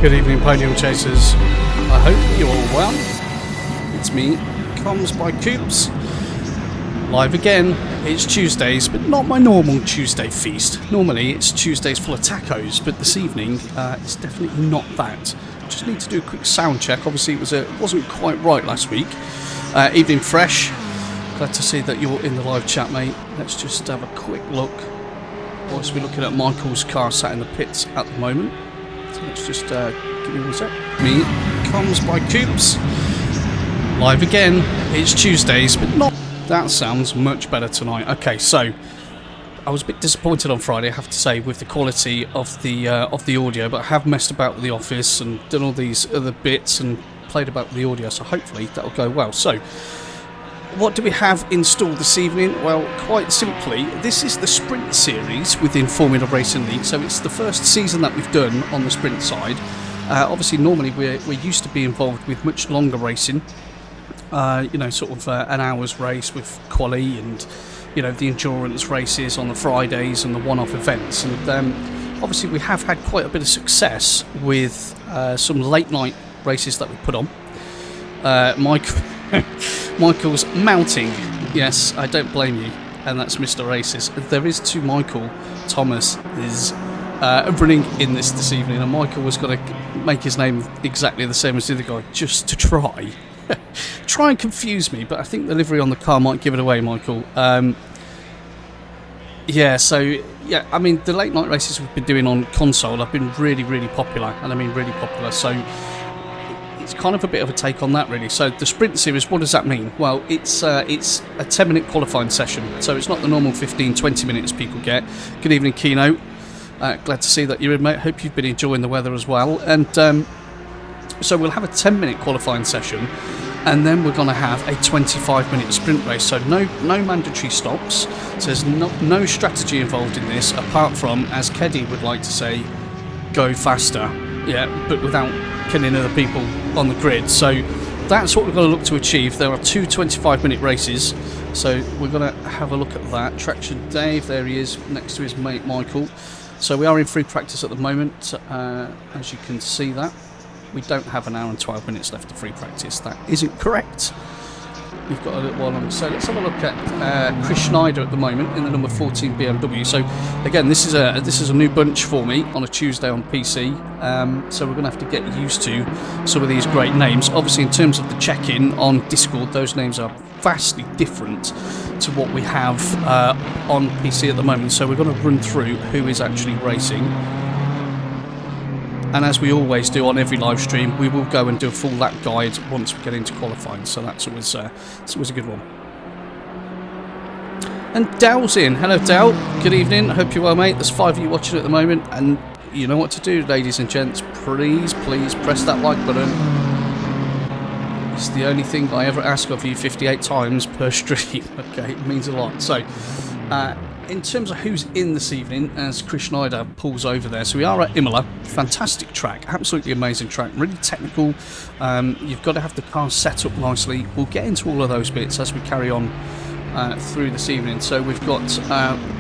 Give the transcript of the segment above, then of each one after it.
Good evening, podium chasers. I hope you're all well. It's me, COMMS by COMMS. Live again. It's Tuesdays, but not my normal Tuesday feast. Normally it's Tuesdays full of tacos, but this evening it's definitely not that. Just need to do a quick sound check. Obviously it wasn't quite right last week. Evening fresh. Glad to see that you're in the live chat, mate. Let's just have a quick look. Whilst we're looking at Michael's car sat in the pits at the moment. So let's just give me one sec. Me, COMMS by COMMS. Live again. It's Tuesdays, but not. That sounds much better tonight. Okay, so I was a bit disappointed on Friday, I have to say, with the quality of the audio, but I have messed about with the office and done all these other bits and played about with the audio, so hopefully that'll go well. So, what do we have installed this evening? Well, quite simply, this is the Sprint series within Formula Racing League, so it's the first season that we've done on the Sprint side. Obviously, normally we're used to be involved with much longer racing, sort of an hour's race with quali and, the endurance races on the Fridays and the one-off events. And obviously we have had quite a bit of success with some late-night races that we put on. Michael's mounting. Yes, I don't blame you. And that's Mr. Races. There is to Michael. Thomas is running in this evening. And Michael was going to make his name exactly the same as the other guy just to try. Try and confuse me. But I think the livery on the car might give it away, Michael. The late night races we've been doing on console have been really, really popular. And I mean really popular. So it's kind of a bit of a take on that, really. So the Sprint series, what does that mean? Well, it's a 10-minute qualifying session, so it's not the normal 15-20 minutes people get. Good evening, Keno. Glad to see that you're in, mate. Hope you've been enjoying the weather as well. And so we'll have a 10-minute qualifying session, and then we're going to have a 25-minute sprint race. So no mandatory stops. So there's no strategy involved in this, apart from, as Keddy would like to say, go faster. Yeah, but without killing other people on the grid. So that's what we're going to look to achieve. There are two 25-minute races, so we're going to have a look at that. Traction Dave, there he is, next to his mate Michael. So we are in free practice at the moment, as you can see that. We don't have an hour and 12 minutes left of free practice. That isn't correct. We've got a little while on. So let's have a look at Chris Schneider at the moment in the number 14 BMW. So again, this is a new bunch for me on a Tuesday on PC. So we're going to have to get used to some of these great names. Obviously, in terms of the check-in on Discord, those names are vastly different to what we have on PC at the moment. So we're going to run through who is actually racing. And as we always do on every live stream, we will go and do a full lap guide once we get into qualifying. So that's always a good one. And Dow's in. Hello, Dow. Good evening. I hope you're well, mate. There's 5 of you watching at the moment. And you know what to do, ladies and gents. Please press that like button. It's the only thing I ever ask of you 58 times per stream. Okay, it means a lot. So, in terms of who's in this evening, as Chris Schneider pulls over there, so we are at Imola. Fantastic track, absolutely amazing track, really technical. You've got to have the car set up nicely. We'll get into all of those bits as we carry on through this evening. So we've got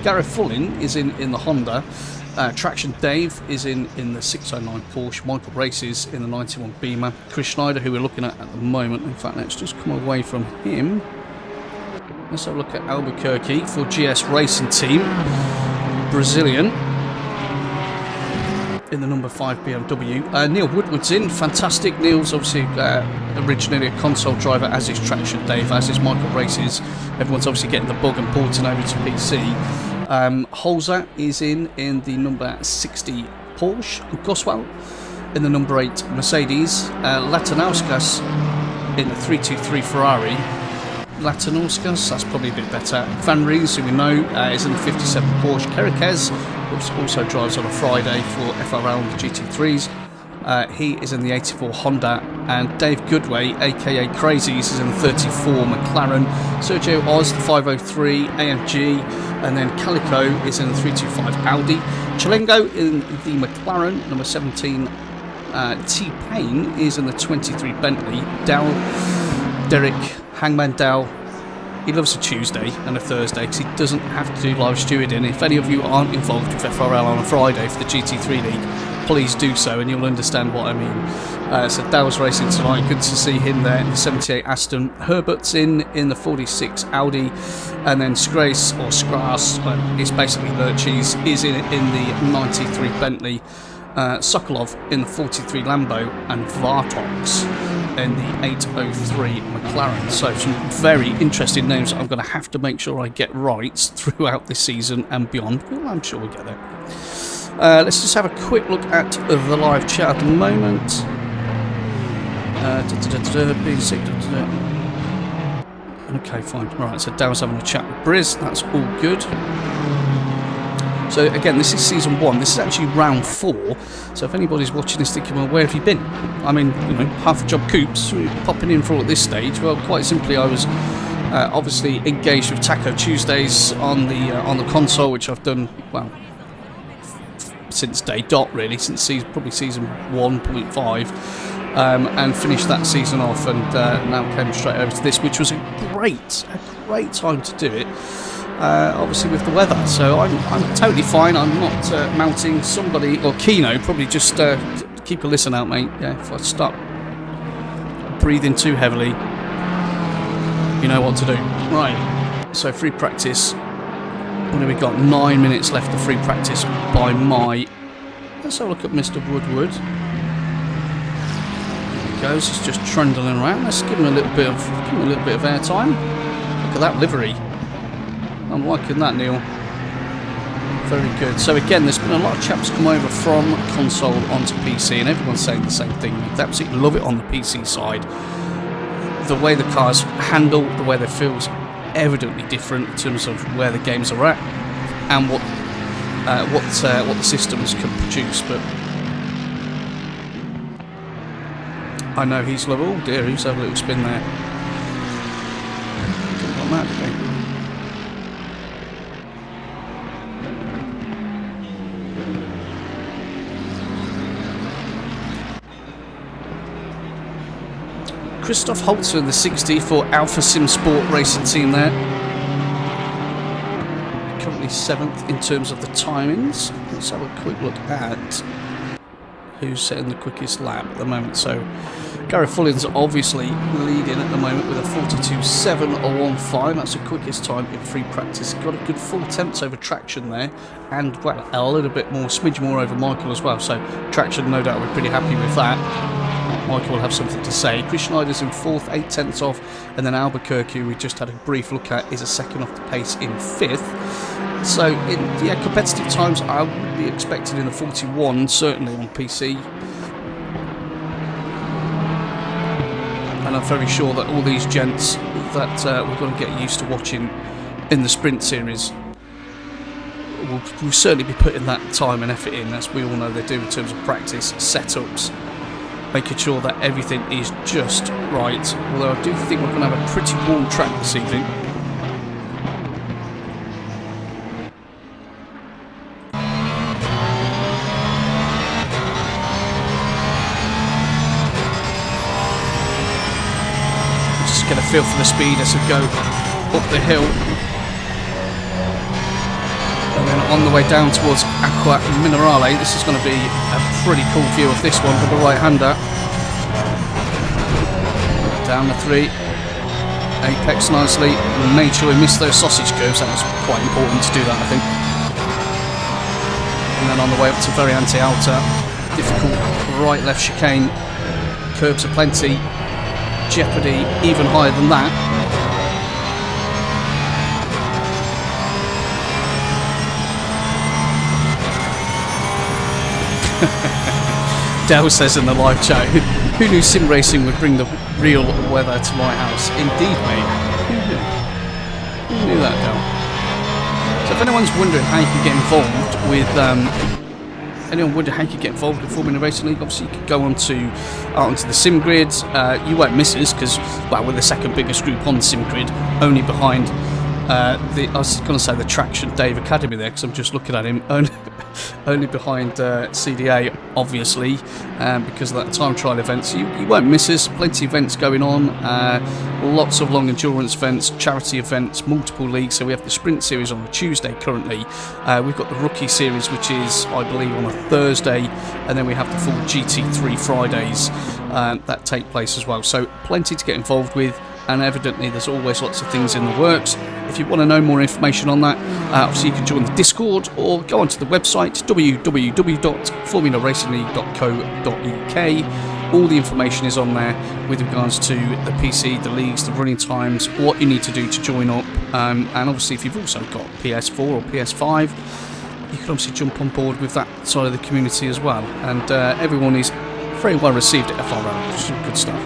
Gareth Fullin is in the Honda. Traction Dave is in the 609 Porsche. Michael Races in the 91 Beamer. Chris Schneider, who we're looking at the moment. In fact, let's just come away from him. Let's have a look at Albuquerque for GS Racing Team. Brazilian. In the number 5 BMW. Neil Woodward's in. Fantastic. Neil's obviously originally a console driver, as is Traction Dave, as is Michael Races. Everyone's obviously getting the bug and porting over to PC. Holzer is in the number 60 Porsche. Goswell in the number 8 Mercedes. Latanauskas in the 323 Ferrari. Latanauskas, that's probably a bit better. Van Rees, who we know, is in the 57 Porsche. Kerekes, which also drives on a Friday for FRL and the GT3s. He is in the 84 Honda. And Dave Goodway, aka Crazies, is in the 34 McLaren. Sergio Oz, the 503 AMG. And then Calico is in the 325 Audi. Chalengo in the McLaren, number 17. T-Pain is in the 23 Bentley. Derek Hangman Dow, he loves a Tuesday and a Thursday because he doesn't have to do live stewarding. If any of you aren't involved with FRL on a Friday for the GT3 League, please do so and you'll understand what I mean. So Dale's racing tonight, good to see him there in the 78 Aston. Herbert's in the 46 Audi, and then Scrace, or Scras, it's basically Lurchies, is in the 93 Bentley. Sokolov in the 43 Lambo, and Vartox in the 803 McLaren. So some very interesting names that I'm going to have to make sure I get right throughout this season and beyond. Well, I'm sure we'll get there. Let's just have a quick look at the live chat at the moment. Okay, fine. Right, so Dale's having a chat with Briz. That's all good. So again, this is season 1. This is actually round 4. So if anybody's watching this thinking, well, where have you been? I mean, you know, half a job coops popping in for all at this stage. Well, quite simply, I was obviously engaged with Taco Tuesdays on the console, which I've done, well, since day dot, really, since probably season 1.5, and finished that season off, and now came straight over to this, which was a great time to do it. Obviously with the weather, so I'm totally fine. I'm not mounting. Somebody, or Kino, probably just keep a listen out, mate. Yeah, if I start breathing too heavily, you know what to do. Right, so free practice. What have we got? 9 minutes left of free practice by my... Let's have a look at Mr. Woodward. There he goes. He's just trundling around. Let's give him a little bit of airtime. Look at that livery. I'm liking that, Neil. Very good. So again, there's been a lot of chaps come over from console onto PC, and everyone's saying the same thing. They absolutely love it on the PC side. The way the cars handle, the way they feel is evidently different in terms of where the games are at and what the systems can produce. But I know he's lovely. Oh dear, he's had a little spin there. Couldn't want that, did he? Christoph Holzer in the 60 for Alpha Sim Sport Racing Team there. Currently 7th in terms of the timings. Let's have a quick look at who's setting the quickest lap at the moment. So Gareth Fullin's obviously leading at the moment with a 42.7.015. That's the quickest time in free practice. Got a good 4 tenths over Traction there, and well, a little bit more, smidge more over Michael as well. So Traction, no doubt, we're pretty happy with that. Michael will have something to say. Chris Schneider's in 4th, 8 tenths off, and then Albuquerque, we just had a brief look at, is a second off the pace in 5th. So, in competitive times, I would be expecting in the 41, certainly on PC. And I'm very sure that all these gents that we're going to get used to watching in the sprint series will certainly be putting that time and effort in, as we all know they do in terms of practice, setups, making sure that everything is just right. Although I do think we're going to have a pretty warm track this evening. Just get a feel for the speed as we go up the hill. And then on the way down towards Aqua Minerale, this is going to be a pretty cool view of this one with the right-hander. Down the 3, apex nicely, and made sure we missed those sausage curves. That was quite important to do that, I think. And then on the way up to Variante Alta, difficult right-left chicane, curbs aplenty, jeopardy even higher than that. Dale says in the live chat, who knew sim racing would bring the real weather to my house? Indeed, mate. Who knew that, Dale? So if anyone's wondering how you can get involved with Formula Racing League, obviously you could go onto the sim grid. You won't miss us because, well, we're the second biggest group on the sim grid, only behind I was going to say the Traction Dave Academy there, because I'm just looking at him, only behind CDA, obviously, because of that time trial event. So you won't miss us. Plenty of events going on. Lots of long endurance events, charity events, multiple leagues. So we have the Sprint Series on a Tuesday currently. We've got the Rookie Series, which is, I believe, on a Thursday. And then we have the full GT3 Fridays that take place as well. So plenty to get involved with. And evidently there's always lots of things in the works. If you want to know more information on that, obviously you can join the Discord or go onto the website www.formularacingligue.co.uk. All the information is on there with regards to the PC, the leagues, the running times, what you need to do to join up, and obviously if you've also got PS4 or PS5, you can obviously jump on board with that side of the community as well. And everyone is very well received at FRL, which is some good stuff.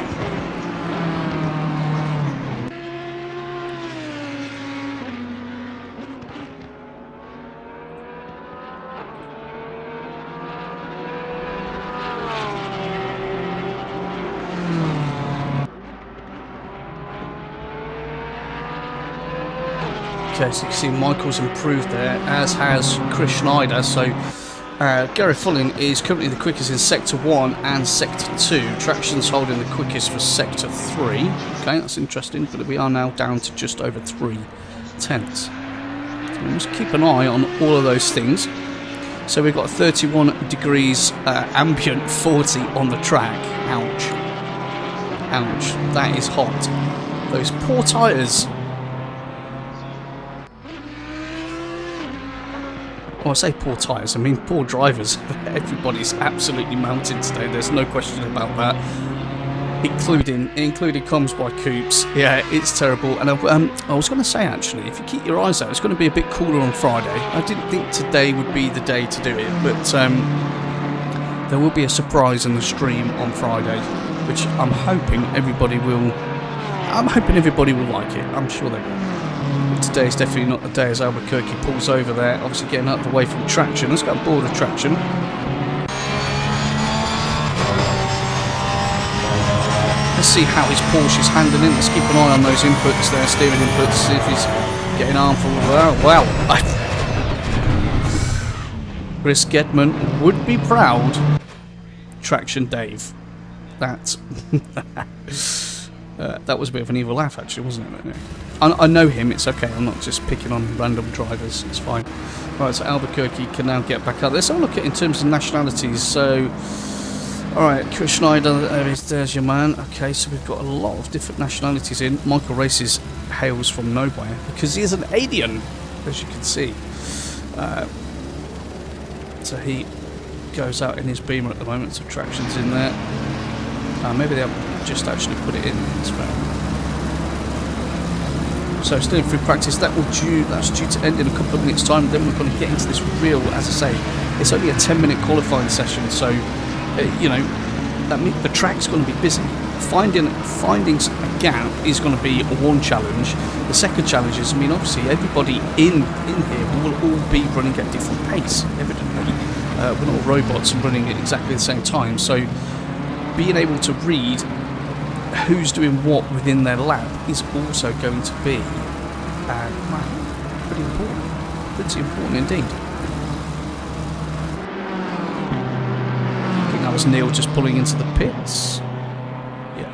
Okay, so you can see Michael's improved there, as has Chris Schneider. So Gary Fulling is currently the quickest in Sector 1 and Sector 2. Traction's holding the quickest for Sector 3. Okay, that's interesting, but we are now down to just over 3/10. So we must keep an eye on all of those things. So we've got 31 degrees ambient, 40 on the track. Ouch. Ouch. That is hot. Those poor tyres. Well, I say poor tyres, I mean poor drivers. Everybody's absolutely mounted today, there's no question about that. Including COMMS by Coops. Yeah, it's terrible. And I was going to say, actually, if you keep your eyes out, it's going to be a bit cooler on Friday. I didn't think today would be the day to do it, but there will be a surprise in the stream on Friday, which I'm hoping everybody will like it. I'm sure they will. Today is definitely not the day as Albuquerque pulls over there, obviously getting out of the way from Traction. Let's go on board of Traction. Let's see how his Porsche is handling it. Let's keep an eye on those inputs there, steering inputs, see if he's getting armful. Well, Chris Gedman would be proud. Traction Dave. That was a bit of an evil laugh, actually, wasn't it? I know him, it's okay, I'm not just picking on random drivers, it's fine. Right, so Albuquerque can now get back up. Let's have a look at in terms of nationalities. So, alright, Chris Schneider, there's your man. Okay, so we've got a lot of different nationalities in. Michael Races hails from nowhere because he is an alien, as you can see. So he goes out in his Beamer at the moment, so Traction's in there. Maybe they haven't just actually put it in. It's fair. So still in free practice. That's due to end in a couple of minutes' time. Then we're going to get into this real, as I say, it's only a 10-minute qualifying session. So that means the track's going to be busy. Finding a gap is going to be one challenge. The second challenge is, obviously everybody in here will all be running at different pace. Evidently, we're not robots and running at exactly the same time. So being able to read who's doing what within their lap is also going to be pretty important. Pretty important indeed. I think that was Neil just pulling into the pits. Yeah.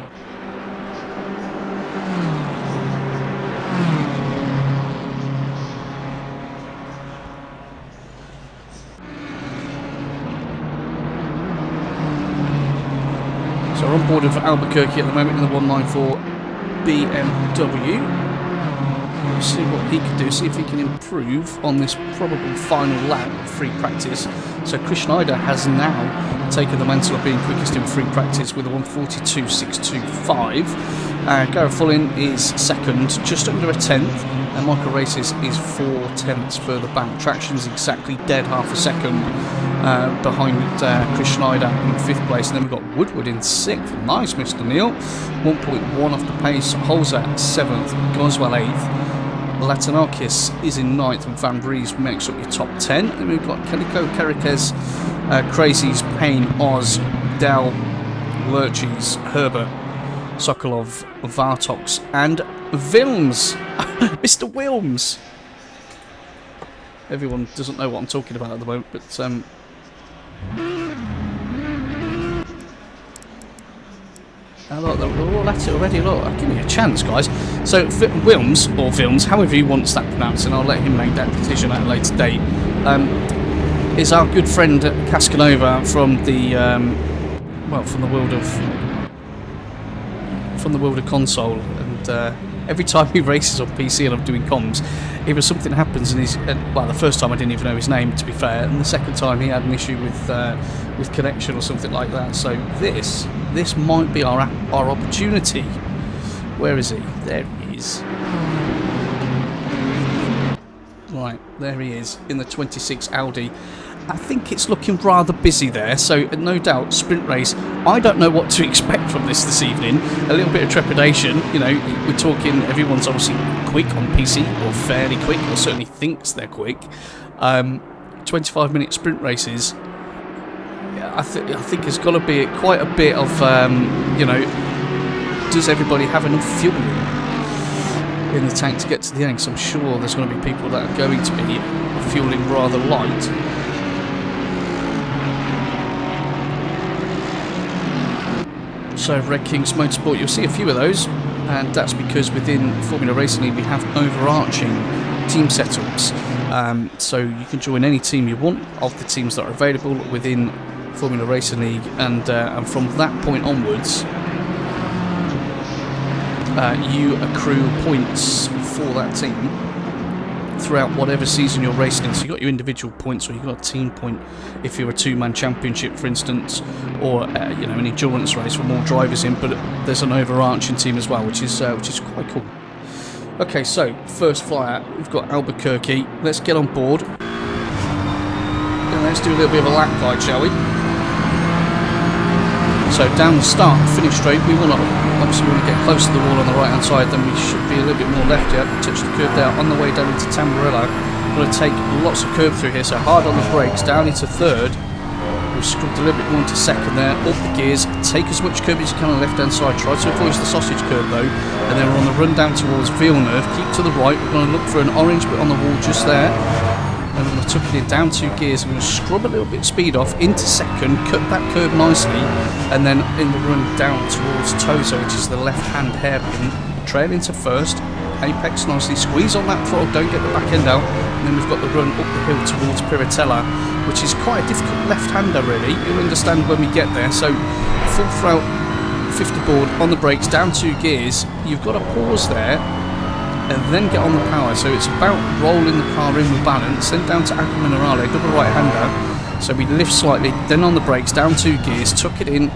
So we're on board of Albuquerque at the moment in the 194 BMW. We'll see what he can do, see if he can improve on this probable final lap of free practice. So Chris Schneider has now taken the mantle of being quickest in free practice with a 142.625. Gareth Fulling is second, just under a tenth, and Michael Races is 4 tenths further back. Traction's exactly dead half a second behind Chris Schneider in 5th place. And then we've got Woodward in 6th. Nice, Mr. Neil. 1.1 off the pace. Holzer 7th. Goswell 8th. Latinakis is in 9th, and Van Breeze makes up your top 10. Then we've got Calico, Carriquez, Crazies, Payne, Oz, Dell, Lurchies, Herbert, Sokolov, Vartox, and Wilms. Mr. Wilms. everyone doesn't know what I'm talking about at the moment, but oh, look, they're all at it already. Look, give me a chance, guys. So Wilms, however he wants that pronounced, and I'll let him make that decision at a later date, is our good friend Cascanova from the world of console, and every time he races on PC and I'm doing comms, either something happens and the first time I didn't even know his name, to be fair, and the second time he had an issue with connection or something like that. So this might be our opportunity. Where is he? There he is. Right, there he is in the 26 Audi. I think it's looking rather busy there, so no doubt sprint race. I don't know what to expect from this evening. A little bit of trepidation, you know. We're talking, everyone's obviously quick on PC, or fairly quick, or certainly thinks they're quick. 25-minute sprint races. I think there's got to be quite a bit of, you know, does everybody have enough fuel in the tank to get to the end? Because I'm sure there's going to be people that are going to be fueling rather light. So Red Kings Motorsport, you'll see a few of those, and that's because within Formula Racing League we have overarching team setups. So you can join any team you want of the teams that are available within Formula Racing League, and from that point onwards, you accrue points for that team throughout whatever season you're racing in. So you've got your individual points, or you've got a team point if you're a two-man championship, for instance, or you know, an endurance race with more drivers in. But there's an overarching team as well, which is quite cool. Okay, so first flyer, we've got Albuquerque. Let's get on board and let's do a little bit of a lap guide, shall we? So down the start, finish straight, we want to get close to the wall on the right hand side, then we should be a little bit more left here. Touch the curb there on the way down into Tamburello. We're going to take lots of curb through here, so hard on the brakes, down into third. We've scrubbed a little bit more into second there, up the gears, take as much curb as you can on the left hand side, try to avoid the sausage curb though, and then we're on the run down towards Villeneuve. Keep to the right, we're going to look for an orange bit on the wall just there. And we're going to tuck it in down 2 gears. We're going to scrub a little bit speed off into second, cut that curb nicely, and then in the run down towards Tosa, which is the left-hand hairpin, trail into first, apex nicely, squeeze on that throttle, don't get the back end out, and then we've got the run up the hill towards Piratella, which is quite a difficult left-hander really. You'll understand when we get there. So full throttle, 50 board on the brakes, down 2 gears. You've got to pause there and then get on the power, so it's about rolling the car in with balance, then down to Aqua Minerale, double right hander, so we lift slightly, then on the brakes, down 2 gears, tuck it in,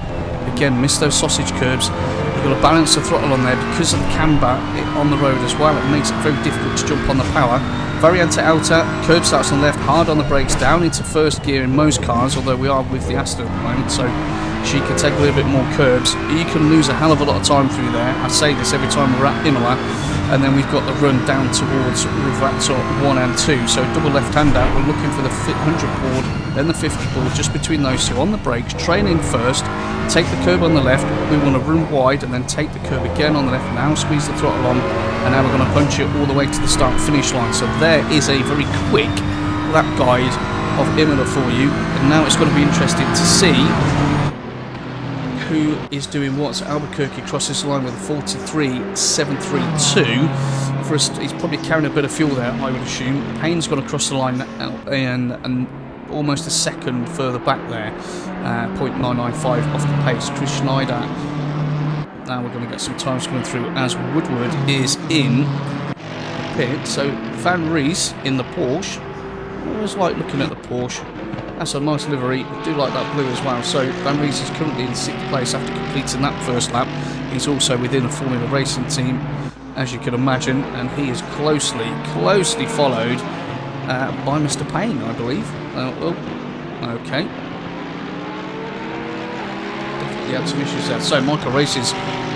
again miss those sausage curbs. We've got to balance the throttle on there because of the camber on the road as well. It makes it very difficult to jump on the power. Variante Alta, curb starts on the left, hard on the brakes, down into first gear in most cars, although we are with the Aston at the moment, so she can take a little bit more curbs. You can lose a hell of a lot of time through there. I say this every time we're at Imola. And then we've got the run down towards Rivato 1 and 2. So double left-hander, we're looking for the 100 board, then the 50 board, just between those two. On the brakes, train in first, take the curb on the left. We want to run wide and then take the curb again on the left. Now squeeze the throttle on, and now we're going to punch it all the way to the start-finish line. So there is a very quick lap guide of Imola for you. And now it's going to be interesting to see who is doing what. So Albuquerque crosses the line with a 43.732. For he's probably carrying a bit of fuel there, I would assume. Payne's going to cross the line and almost a second further back there, 0.995 off the pace. Chris Schneider. Now we're going to get some times coming through as Woodward is in the pit. So Van Rees in the Porsche. I always like looking at the Porsche. That's a nice livery. I do like that blue as well. So Van Rees is currently in 6th place after completing that first lap. He's also within a Formula Racing team, as you can imagine, and he is closely followed by Mr. Payne, I believe. Okay. Definitely had some issues there. So Michael Races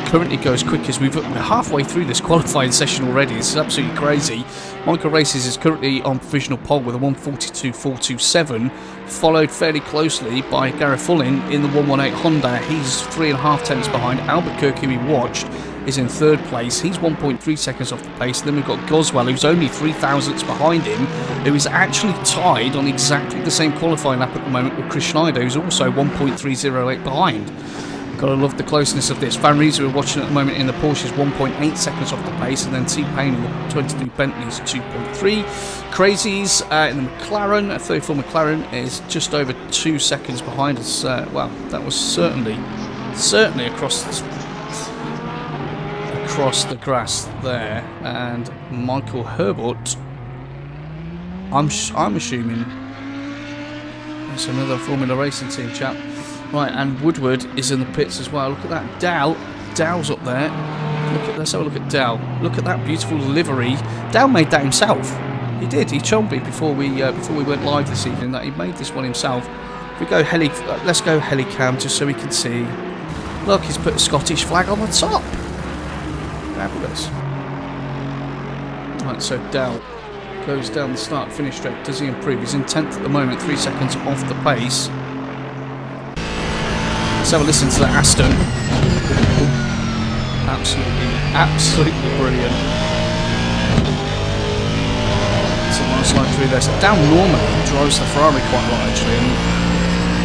currently goes quick as we're halfway through this qualifying session already. This is absolutely crazy. Michael Races is currently on provisional pole with a 142.427, followed fairly closely by Gareth Fullin in the 118 Honda. He's 3.5 tenths behind. Albuquerque, we watched, is in 3rd place. He's 1.3 seconds off the pace. Then we've got Goswell, who's only 3 thousandths behind him, who is actually tied on exactly the same qualifying lap at the moment with Chris Schneider, who's also 1.308 behind. Gotta love the closeness of this. Van Riese, who we're watching at the moment in the Porsche, is 1.8 seconds off the pace, and then T-Pain in the 23 Bentley is 2.3. Crazies in the McLaren, 34 McLaren, is just over 2 seconds behind us. Well, that was certainly across the grass there. And Michael Herbert, I'm assuming it's another Formula Racing team chap. Right, and Woodward is in the pits as well. Look at that. Dow's up there. Let's have a look at Dow. Look at that beautiful livery. Dow made that himself. He did. He told me before we went live this evening that he made this one himself. If we go let's go helicam just so we can see. Look, he's put a Scottish flag on the top. Fabulous. Right, so Dow goes down the start-finish straight. Does he improve? He's in 10th at the moment, 3 seconds off the pace. Let's have a listen to that Aston. Absolutely brilliant. It's a nice line through there. So Dow normally drives the Ferrari quite a lot, actually, and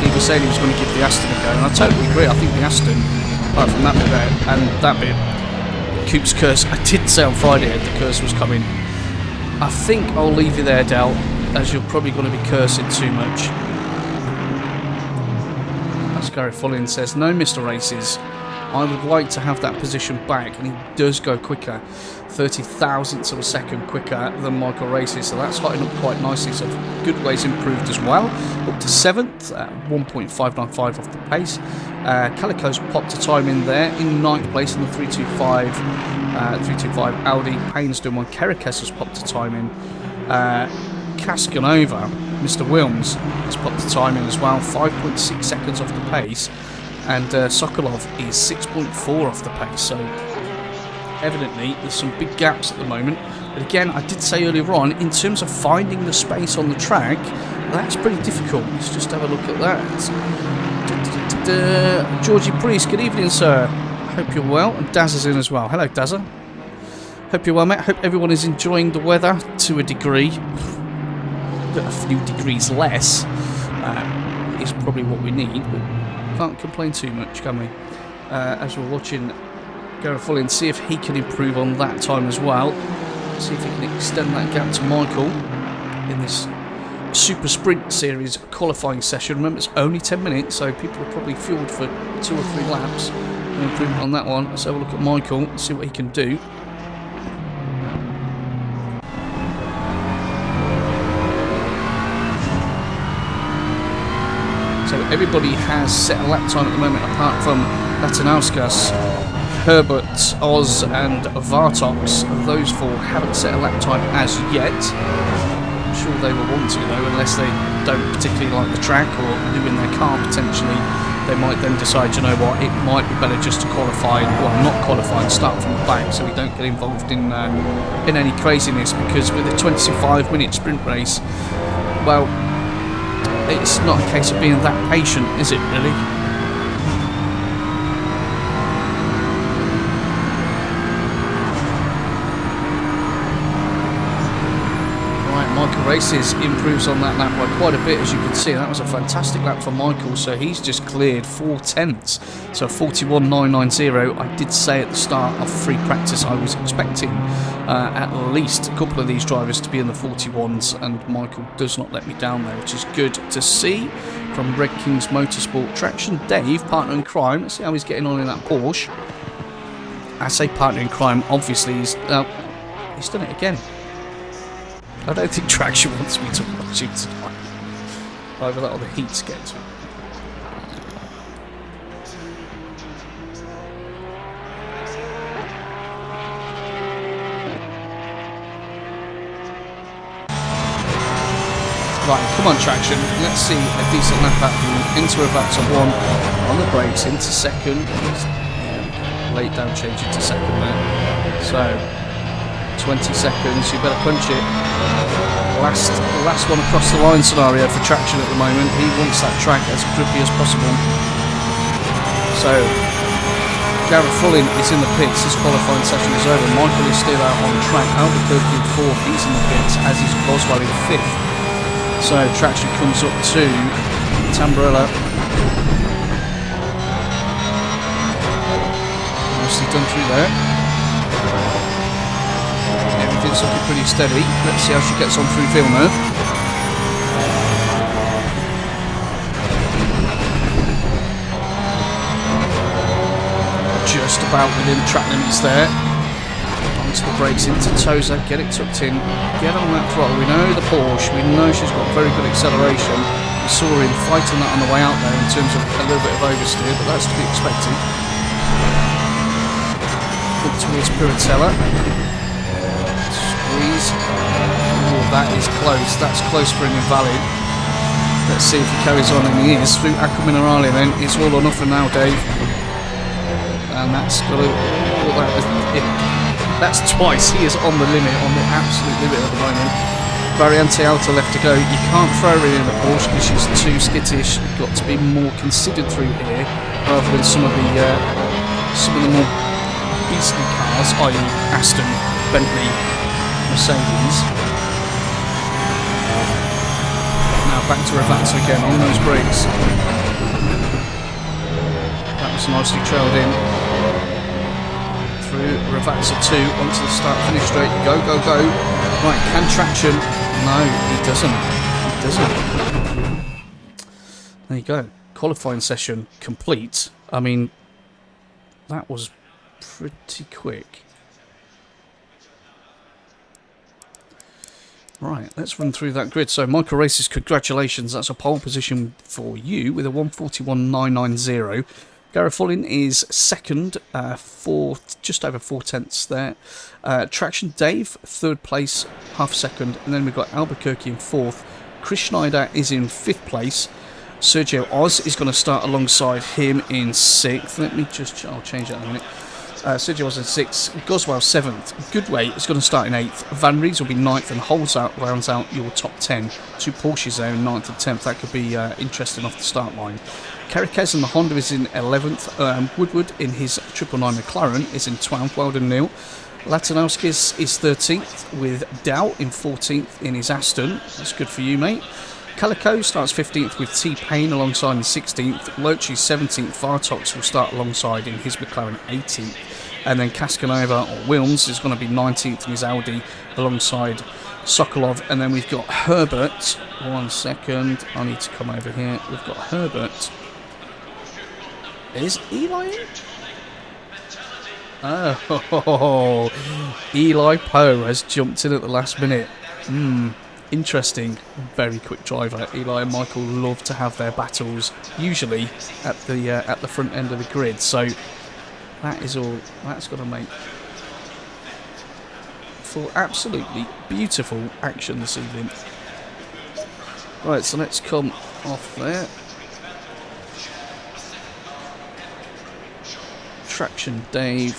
he was saying he was going to give the Aston a go, and I totally agree. I think the Aston, apart from that bit there, and that bit, Coop's curse, I did say on Friday the curse was coming. I think I'll leave you there, Dow, as you're probably going to be cursing too much. Gary Follin says, no, Mr. Races, I would like to have that position back, and he does go quicker, 30 thousandths of a second quicker than Michael Races, so that's hotting up quite nicely. So good ways improved as well, up to 7th, 1.595 off the pace. Calico's popped a time in there in 9th place in the 325 Audi. Payne's doing one. Kerekes has popped a time in. Cascanova, Mr. Wilms, has popped the time in as well, 5.6 seconds off the pace, and Sokolov is 6.4 off the pace, so evidently there's some big gaps at the moment. But again, I did say earlier on, in terms of finding the space on the track, that's pretty difficult. Let's just have a look at that. Georgie Priest, good evening, sir. Hope you're well, and Daz is in as well. Hello, Dazza. Hope you're well, mate. Hope everyone is enjoying the weather to a degree. A few degrees less is probably what we need, but can't complain too much, can we? As we're watching Gareth Fullin, see if he can improve on that time as well. See if he can extend that gap to Michael in this Super Sprint Series qualifying session. Remember, it's only 10 minutes, so people are probably fueled for 2 or 3 laps. An improvement on that one. Let's have a look at Michael and see what he can do. So everybody has set a lap time at the moment, apart from Latanauskas, Herbert, Oz and Vartox. Those 4 haven't set a lap time as yet. I'm sure they will want to though, unless they don't particularly like the track or who in their car potentially. They might then decide, you know what, it might be better just to qualify, well not qualify and start from the back so we don't get involved in any craziness, because with a 25-minute sprint race, well, it's not a case of being that patient, is it, really? Right, Michael Races improves on that lap by quite a bit, as you can see. That was a fantastic lap for Michael, so he's just cleared 4 tenths. So 41.990. I did say at the start of free practice I was expecting at least a couple of these drivers to be in the 41s, and Michael does not let me down there, which is good to see from Red Kings Motorsport. Traction Dave, partner in crime. Let's see how he's getting on in that Porsche. I say partner in crime, obviously he's done it again. I don't think Traction wants me to watch it tonight. Either that or the heat's getting to it. Right, come on Traction, let's see a decent lap out of you. Into reverse to 1, on the brakes, into second. Late down change into second there. So, 20 seconds, you better punch it. Last one across the line scenario for Traction at the moment. He wants that track as grippy as possible. So, Gareth Fulling is in the pits. His qualifying session is over. Michael is still out on track. Albuquerque in 4th. He's in the pits, as is Boswell in 5th. So traction comes up to Tamburello. Nicely done through there. Everything's looking pretty steady. Let's see how she gets on through Villeneuve. Just about within track limits there. Onto the brakes into Toza, get it tucked in, get on that throttle. We know the Porsche, we know she's got very good acceleration. We saw him fighting that on the way out there in terms of a little bit of oversteer, but that's to be expected. Up towards Piratella. Squeeze. Oh, that is close. That's close for an invalid. Let's see if he carries on, and he is. Through Aqua Minerale then, it's all or nothing now, Dave. And that's got to... that's twice. He is on the limit, on the absolute limit at the moment. Variante Alta left to go. You can't throw her in the Porsche because she's too skittish. You've got to be more considered through here rather than some of the more beastly cars, i.e. Aston, Bentley, Mercedes. Now back to Ravazza again on those brakes. That was nicely trailed in. Through Ravazza 2 onto the start-finish straight. Go, go, go. Right, can traction? No, he doesn't. He doesn't. There you go. Qualifying session complete. I mean, that was pretty quick. Right, let's run through that grid. So, Michael Races, congratulations. That's a pole position for you with a 141.990. Gareth Fulling is second, just over 4 tenths there. Traction Dave, third place, half second. And then we've got Albuquerque in 4th. Chris Schneider is in 5th place. Sergio Oz is going to start alongside him in 6th. Let me just, I'll change that in a minute. Sergio Oz in 6th. Goswell 7th. Goodway is going to start in 8th. Van Ries will be 9th and rounds out your top 10. 2 Porsches there in 9th and 10th. That could be interesting off the start line. Carriquez and the Honda is in 11th. Woodward in his 999 McLaren is in 12th. Well done, Neil. Latanowskis is 13th with Dow in 14th in his Aston. That's good for you, mate. Calico starts 15th with T-Pain alongside in 16th. Lochi 17th. Vartox will start alongside in his McLaren 18th. And then Cascanova or Wilms is going to be 19th in his Audi alongside Sokolov. And then we've got Herbert. 1 second. I need to come over here. We've got Herbert. Is Eli in? Oh, Eli Poe has jumped in at the last minute. Interesting. Very quick driver. Eli and Michael love to have their battles, usually at the front end of the grid. So that is all. That's got to make for absolutely beautiful action this evening. Right, so let's come off there. Traction Dave,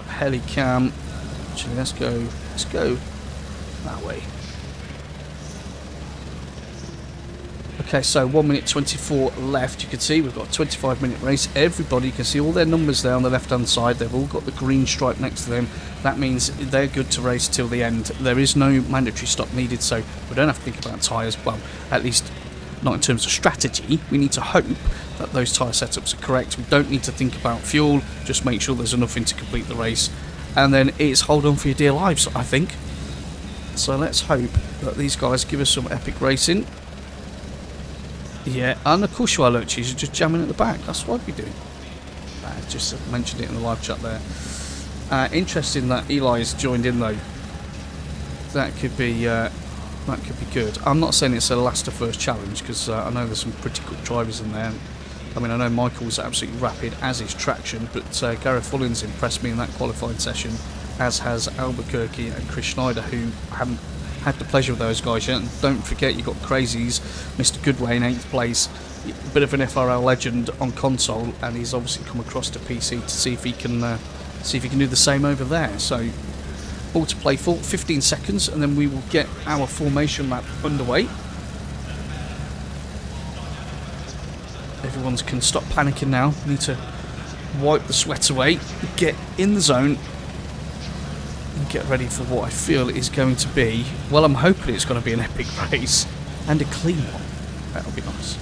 Helicam. Actually, let's go that way. Okay, so 1 minute 24 left. You can see we've got a 25-minute race. Everybody, you can see all their numbers there on the left-hand side. They've all got the green stripe next to them. That means they're good to race till the end. There is no mandatory stop needed, so we don't have to think about tyres. Well, at least not in terms of strategy. We need to hope that those tyre setups are correct. We don't need to think about fuel. Just make sure there's enough in to complete the race. And then it's hold on for your dear lives, I think. So let's hope that these guys give us some epic racing. Yeah, and of course you are, look, she's just jamming at the back. That's what I'd be doing. I just mentioned it in the live chat there. Interesting that Eli's joined in though. That could be good. I'm not saying it's a last to first challenge because I know there's some pretty good drivers in there. I mean, I know Michael's absolutely rapid, as is Traction, but Gareth Fulling's impressed me in that qualifying session, as has Albuquerque and Chris Schneider, who haven't had the pleasure of those guys yet. And don't forget, you've got Crazies, Mr. Goodway in 8th place, a bit of an FRL legend on console, and he's obviously come across to PC to see if he can do the same over there. So all to play for. 15 seconds, and then we will get our formation lap underway. Everyone can stop panicking now. Need to wipe the sweat away, get in the zone, and get ready for what I feel is going to be, well, I'm hoping it's going to be an epic race and a clean one. That'll be nice.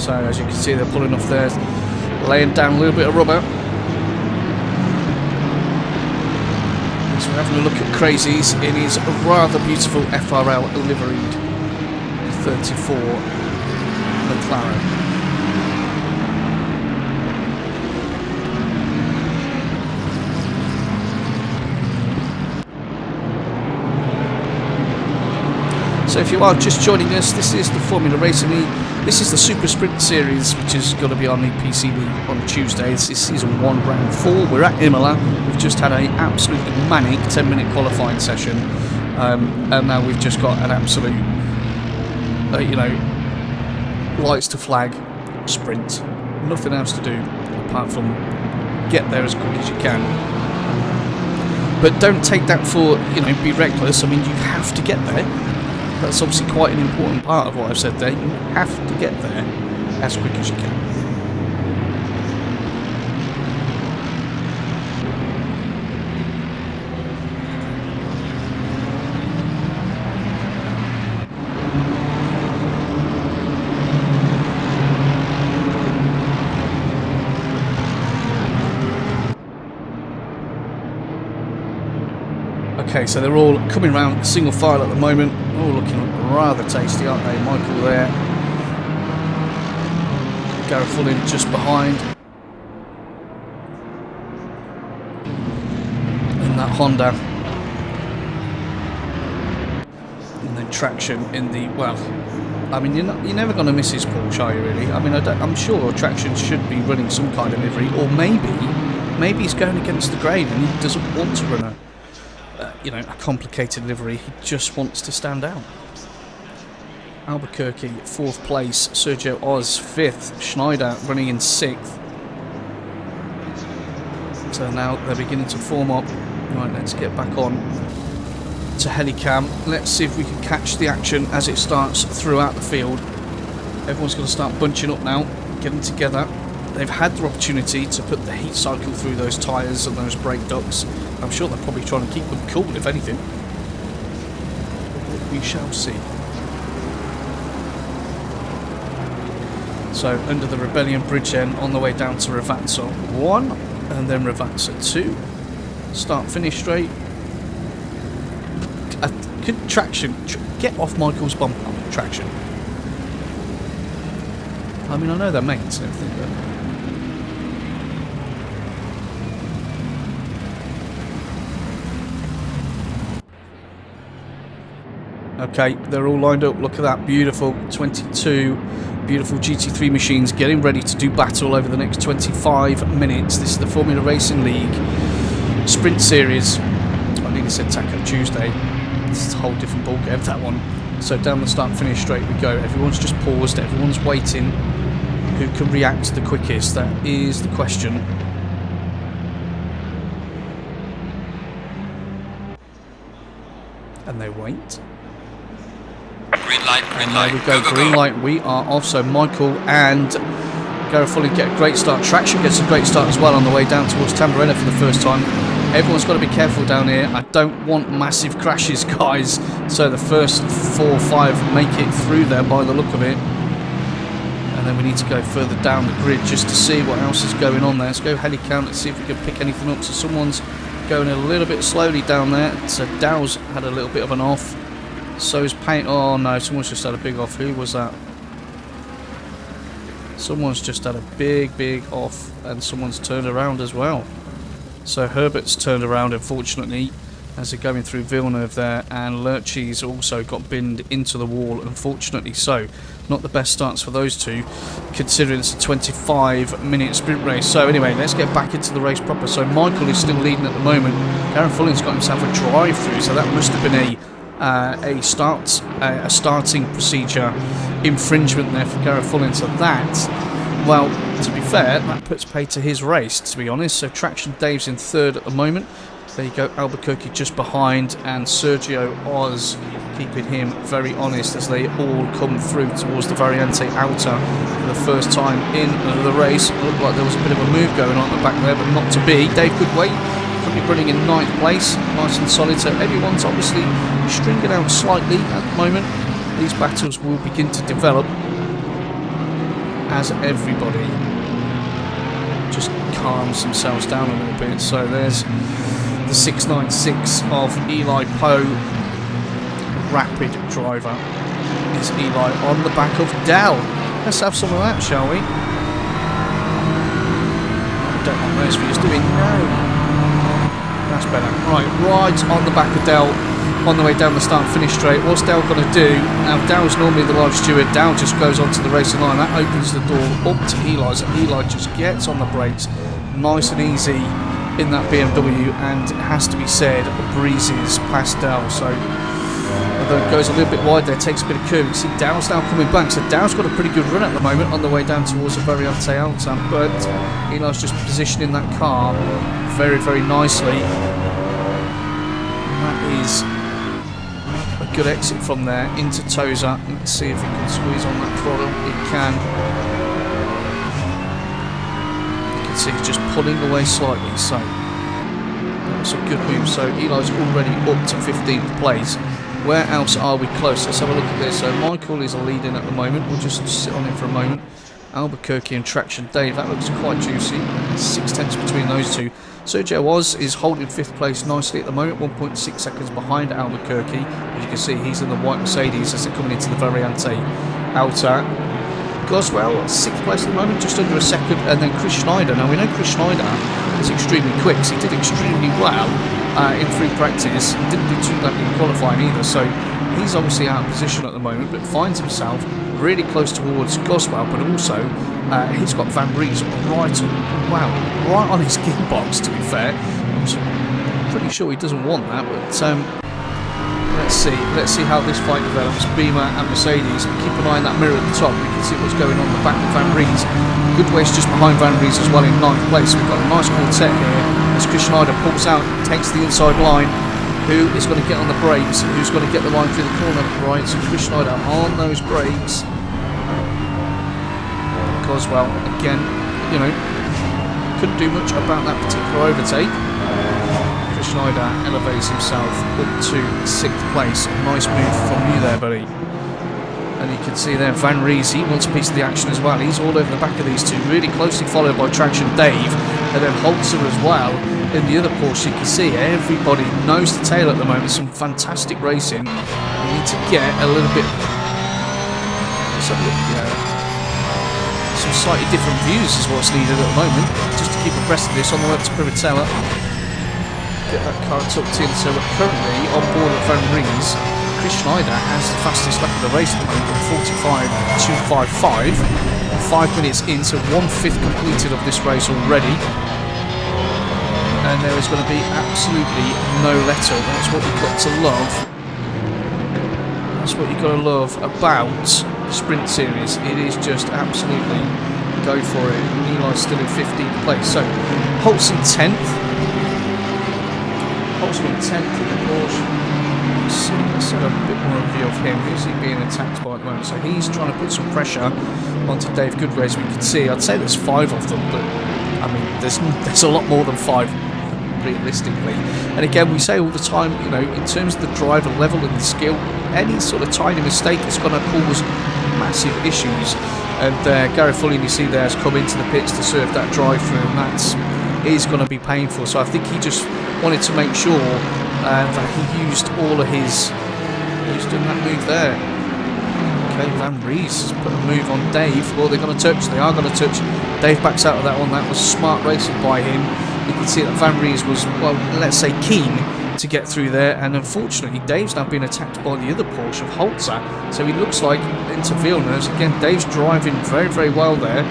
So as you can see, they're pulling off there, laying down a little bit of rubber. So we're having a look at Crazy's in his rather beautiful FRL liveried 34 McLaren. So if you are just joining us, this is the Formula Racing League. This is the Super Sprint series, which is going to be on the PC League on Tuesday. This is season 1, round 4. We're at Imola. We've just had an absolutely manic 10-minute qualifying session, and now we've just got an absolute, lights to flag sprint. Nothing else to do apart from get there as quick as you can. But don't take that for, be reckless. I mean, you have to get there. That's obviously quite an important part of what I've said there. You have to get there as quick as you can. Okay, so they're all coming round single file at the moment, all looking rather tasty, aren't they? Michael there, Garofulin just behind, in that Honda, and then Traction in the, well, I mean, you're never going to miss his Porsche, are you really? I mean, I'm sure Traction should be running some kind of livery, or maybe he's going against the grain and he doesn't want to run a complicated livery. He just wants to stand out. Albuquerque 4th place, Sergio Oz 5th, Schneider running in 6th. So now they're beginning to form up. Right, let's get back on to Helicam. Let's see if we can catch the action as it starts throughout the field. Everyone's going to start bunching up now, getting together. They've had the opportunity to put the heat cycle through those tyres and those brake ducts. I'm sure they're probably trying to keep them cool, if anything. We shall see. So, under the Rebellion Bridge then, on the way down to Ravazza 1, and then Ravazza 2. Start, finish straight. Good Traction. Get off Michael's bumper. Traction. I mean, I know they're mates and everything, but... Okay, they're all lined up. Look at that, beautiful 22 beautiful GT3 machines getting ready to do battle over the next 25 minutes. This is the Formula Racing League Sprint Series. I nearly said Taco Tuesday. This is a whole different ballgame, that one. So down the start finish straight we go. Everyone's just paused, everyone's waiting. Who can react the quickest? That is the question. And they wait. Green light, green light. There we go, green light. We are off. So Michael and Garofulin get a great start. Traction gets a great start as well on the way down towards Tamburello for the first time. Everyone's got to be careful down here. I don't want massive crashes, guys. So the first 4 or 5 make it through there by the look of it. And then we need to go further down the grid just to see what else is going on there. Let's go heli count and see if we can pick anything up. So someone's going a little bit slowly down there. So Dow's had a little bit of an off. So is Paint. Oh no, someone's just had a big off. Who was that? Someone's just had a big off, and someone's turned around as well. So Herbert's turned around, unfortunately, as they're going through Villeneuve there, and Lurchie's also got binned into the wall, unfortunately. So not the best starts for those two, considering it's a 25-minute sprint race. So anyway, let's get back into the race proper. So Michael is still leading at the moment. Garofullin's got himself a drive-through, so that must have been a starting procedure infringement there for Garofulin. So that, well, to be fair, that puts pay to his race, to be honest. So Traction Dave's in 3rd at the moment. There you go, Albuquerque just behind, and Sergio Oz keeping him very honest as they all come through towards the Variante Outer for the first time in the race. It looked like there was a bit of a move going on at the back there, but not to be. Dave Goodway currently running in 9th place, nice and solid, so everyone's obviously stringing out slightly at the moment. These battles will begin to develop as everybody just calms themselves down a little bit. So there's the 696 of Eli Poe, rapid driver is Eli on the back of Dell. Let's have some of that, shall we? I don't want those views doing. No, that's better. Right on the back of Dell, on the way down the start and finish straight. What's Dell going to do? Now Dell's normally the large steward. Dell just goes onto the racing line. That opens the door up to Eli, so Eli just gets on the brakes nice and easy in that BMW, and it has to be said, breezes past Dell. So although it goes a little bit wide there, takes a bit of curve. You see Dow's now coming back, so Dow's got a pretty good run at the moment on the way down towards the Variante Alta, but Eli's just positioning that car very, very nicely. That is a good exit from there into Toza. Let's see if it can squeeze on that throttle. It can. You can see it's just pulling away slightly, so that's a good move. So Eli's already up to 15th place. Where else are we close? Let's have a look at this. So Michael is leading at the moment. We'll just sit on him for a moment. Albuquerque and Traction Dave, that looks quite juicy. 6/10 between those two. Sergio Oz is holding 5th place nicely at the moment, 1.6 seconds behind Albuquerque. As you can see, he's in the white Mercedes as they're coming into the Variante Alta. Goswell, 6th place at the moment, just under a second, and then Chris Schneider. Now we know Chris Schneider is extremely quick, so he did extremely well in free practice. Didn't do too badly in qualifying either, so he's obviously out of position at the moment, but finds himself really close towards Goswell, but also he's got Van Breeze right on his gearbox, to be fair. I'm pretty sure he doesn't want that, but let's see how this fight develops. Beamer and Mercedes, keep an eye on that mirror at the top. We can see what's going on the back of Van Breeze. Goodway's just behind Van Breeze as well in 9th place. We've got a nice quartet here as Chris Schneider pulls out, takes the inside line. Who is going to get on the brakes? Who's going to get the line through the corner? Right, so Chris Schneider on those brakes. Goswell, again, you know, couldn't do much about that particular overtake. Chris Schneider elevates himself up to 6th place. Nice move from you there, buddy. And you can see there, Van Rees, he wants a piece of the action as well. He's all over the back of these two, really closely followed by Traction Dave, and then Holzer as well. In the other Porsche, you can see everybody nose to tail at the moment. Some fantastic racing. We need to get a little bit. Let's have a look, some slightly different views is what's needed at the moment, just to keep abreast of this on the way up to Privatella. Get that car tucked in. So we're currently on board at Van Rees. Chris Schneider has the fastest lap of the race at the moment, 45.255. 5 minutes in, so 1/5 completed of this race already. And there is going to be absolutely no letter. That's what you've got to love. That's what you've got to love about the Sprint Series. It is just absolutely go for it. Eli's still in 15th place. So Holtzen 10th. Holtzen in 10th in the Porsche. Let's have a bit more view of him. Who's he being attacked by at the moment? So he's trying to put some pressure onto Dave Goodway, as we can see. I'd say there's 5 of them, but I mean, there's a lot more than 5. Realistically, and again, we say all the time, you know, in terms of the driver level and the skill, any sort of tiny mistake is going to cause massive issues. And Gareth Fulling, you see there, has come into the pits to serve that drive-through, and that is going to be painful. So I think he just wanted to make sure that he used all of his. He's doing that move there. Okay, Van Rees has put a move on Dave. Well, they're going to touch. They are going to touch. Dave backs out of that one. That was smart racing by him. You can see that Van Rees was, well, let's say keen to get through there, and unfortunately Dave's now been attacked by the other Porsche of Holzer, so he looks like into Villeneuve. Again, Dave's driving very, very well there,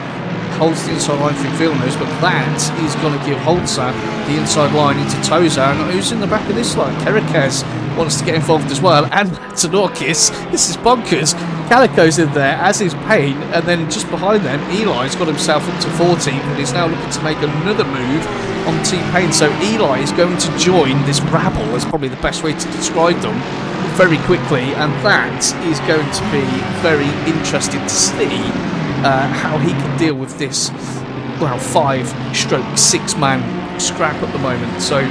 holds the inside line through Villeneuve, but that is going to give Holzer the inside line into Toza. And who's in the back of this line? Kerekes wants to get involved as well, and Tanokis. This is bonkers. Calico's in there, as is Payne, and then just behind them, Eli's got himself up to 14th and is now looking to make another move on T-Payne. So Eli is going to join this rabble, that's probably the best way to describe them, very quickly, and that is going to be very interesting to see how he can deal with this, well, 5/6-man scrap at the moment. So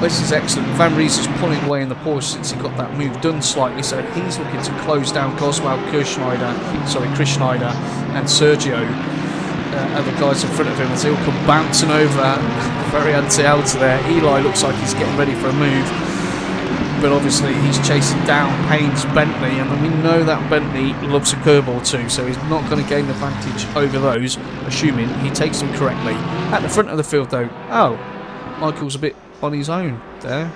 this is excellent. Van Ries is pulling away in the Porsche since he got that move done slightly, so he's looking to close down Goswell, Chris Schneider, and Sergio. Other guys in front of him as he'll come bouncing over very anti-outer there. Eli looks like he's getting ready for a move, but obviously he's chasing down Payne's Bentley, and we know that Bentley loves a curb or two, so he's not going to gain the advantage over those, assuming he takes them correctly. At the front of the field though, oh, Michael's a bit on his own there.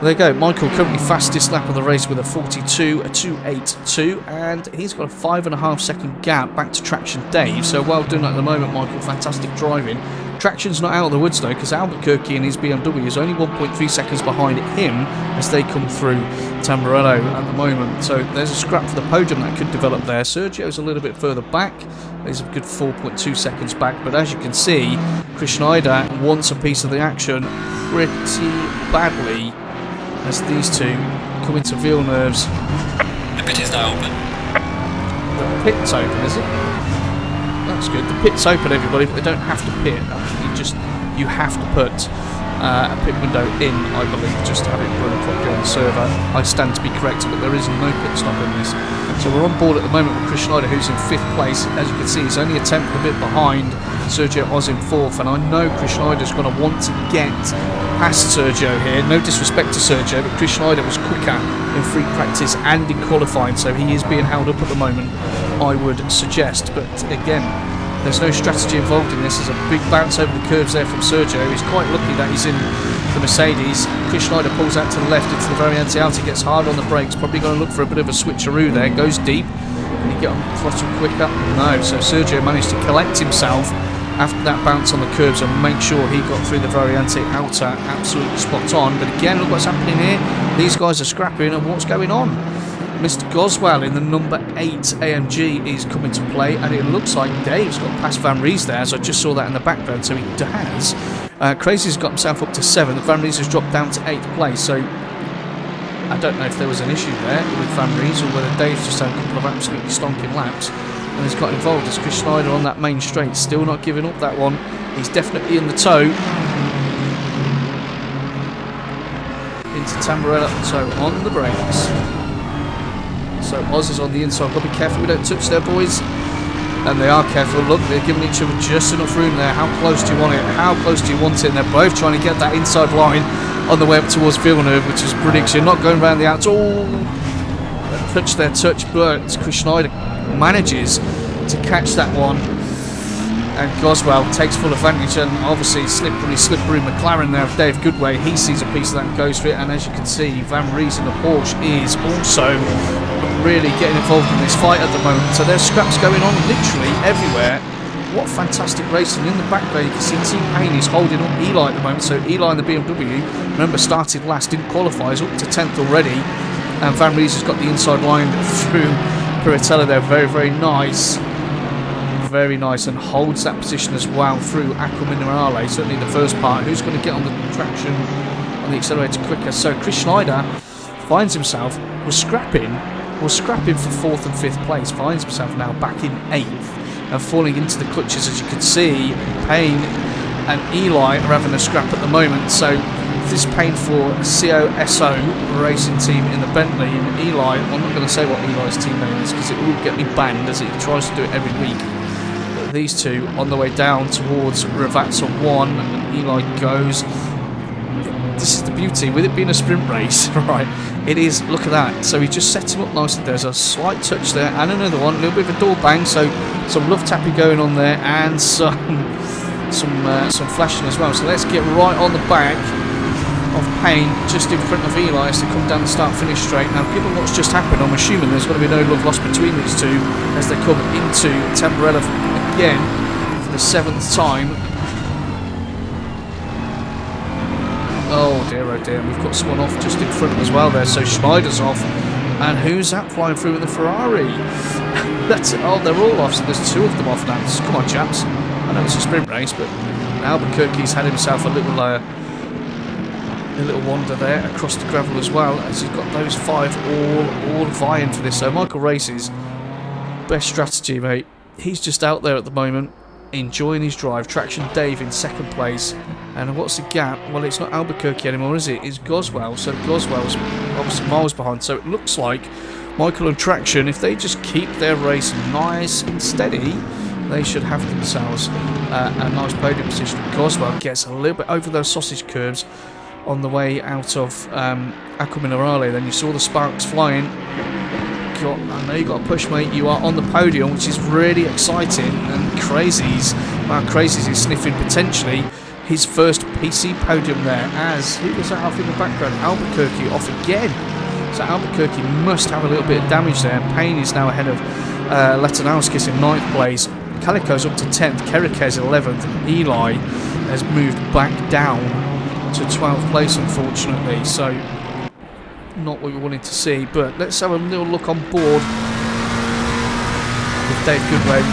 There you go, Michael currently fastest lap of the race with a 42.282, and he's got a 5.5 second gap back to Traction Dave, so well done at the moment, Michael. Fantastic driving. Traction's not out of the woods though, because Albuquerque and his BMW is only 1.3 seconds behind him as they come through Tamburello at the moment. So there's a scrap for the podium that could develop there. Sergio's a little bit further back. He's a good 4.2 seconds back, but as you can see, Chris Schneider wants a piece of the action pretty badly as these two come into Villeneuve's. The pit is now open. The pit's open, is it? That's good. The pit's open, everybody, but they don't have to pit. You have to put a pit window in, I believe, just to have it run properly on the server. I stand to be corrected, but there is no pit stop in this. So we're on board at the moment with Chris Schneider, who's in 5th place. As you can see, he's only a tenth a bit behind Sergio Oz in 4th, and I know Chris Schneider's going to want to get past Sergio here. No disrespect to Sergio, but Chris Schneider was quicker in free practice and in qualifying, so he is being held up at the moment, I would suggest. But again, there's no strategy involved in this. There's a big bounce over the curves there from Sergio. He's quite lucky that he's in the Mercedes. Chris Schneider pulls out to the left into the very anti-outer, gets hard on the brakes, probably going to look for a bit of a switcheroo there, goes deep. Can he get on the throttle quicker? No, so Sergio managed to collect himself after that bounce on the curbs and make sure he got through the very anti-outer absolutely spot on. But again, look what's happening here. These guys are scrapping, and what's going on? Mr. Goswell in the number 8 AMG is coming to play, and it looks like Dave's got past Van Ries there, as I just saw that in the background, so he has. Crazy's got himself up to 7th, Van Ries has dropped down to 8th place, so I don't know if there was an issue there with Van Ries or whether Dave's just had a couple of absolutely stonking laps and has got involved as Chris Schneider on that main straight, still not giving up that one. He's definitely in the tow. Into Tamburello, so on the brakes. So Oz is on the inside. Got to be careful we don't touch there, boys. And they are careful. Look, they're giving each other just enough room there. How close do you want it? How close do you want it? And they're both trying to get that inside line on the way up towards Villeneuve, which is brilliant. So you're not going around the outs. Oh, touch their touch, but Chris Schneider manages to catch that one. And Goswell takes full advantage, and obviously slippery McLaren there of Dave Goodway. He sees a piece of that and goes for it, and as you can see, Van Ries in the Porsche is also really getting involved in this fight at the moment. So there's scraps going on literally everywhere. What fantastic racing. In the back there you can see T-Payne is holding up Eli at the moment. So Eli in the BMW, remember, started last, didn't qualify, is up to 10th already, and Van Ries has got the inside line through Piratella there. Very, very nice. Very nice, and holds that position as well through Aqua Minerale, certainly the first part. Who's going to get on the traction on the accelerator quicker? So Chris Schneider finds himself, was scrapping for 4th and 5th place, finds himself now back in 8th and falling into the clutches. As you can see, Payne and Eli are having a scrap at the moment. So this is Payne for COSO racing team in the Bentley, and Eli, I'm not going to say what Eli's team name is because it will get me banned as he tries to do it every week. These two on the way down towards Ravazza 1, and Eli goes. This is the beauty with it being a sprint race, right? It is. Look at that. So he just sets him up nicely. There's a slight touch there, and another one, a little bit of a door bang. So some love tapping going on there, and some flashing as well. So let's get right on the back of Payne, just in front of Eli as they come down the start-finish straight. Now, given what's just happened, I'm assuming there's going to be no love lost between these two as they come into Tamburello again for the 7th time. Oh dear, we've got someone off just in front as well there. So Schneider's off, And who's that flying through in the Ferrari? That's it. Oh, they're all off, so there's 2 of them off now. Come on, chaps. I know it's a sprint race, but Albuquerque's had himself a little wander there across the gravel as well, as he's got those 5 all vying for this. So Michael Race's best strategy, mate. He's just out there at the moment, enjoying his drive. Traction Dave in 2nd place. And what's the gap? Well, it's not Albuquerque anymore, is it? It's Goswell. So Goswell's obviously miles behind. So it looks like Michael and Traction, if they just keep their race nice and steady, they should have themselves a nice podium position. Goswell gets a little bit over those sausage curves on the way out of Acqua Minerale. Then you saw the sparks flying. I know you got a push, mate. You are on the podium, which is really exciting. And Crazy's is sniffing potentially his first PC podium there. As who was that off in the background? Albuquerque off again. So Albuquerque must have a little bit of damage there. Payne is now ahead of Letanowskis in 9th place. Calico's up to 10th. Kerriquez 11th. And Eli has moved back down to 12th place, unfortunately. So not what we wanted to see, but let's have a little look on board with Dave Goodway.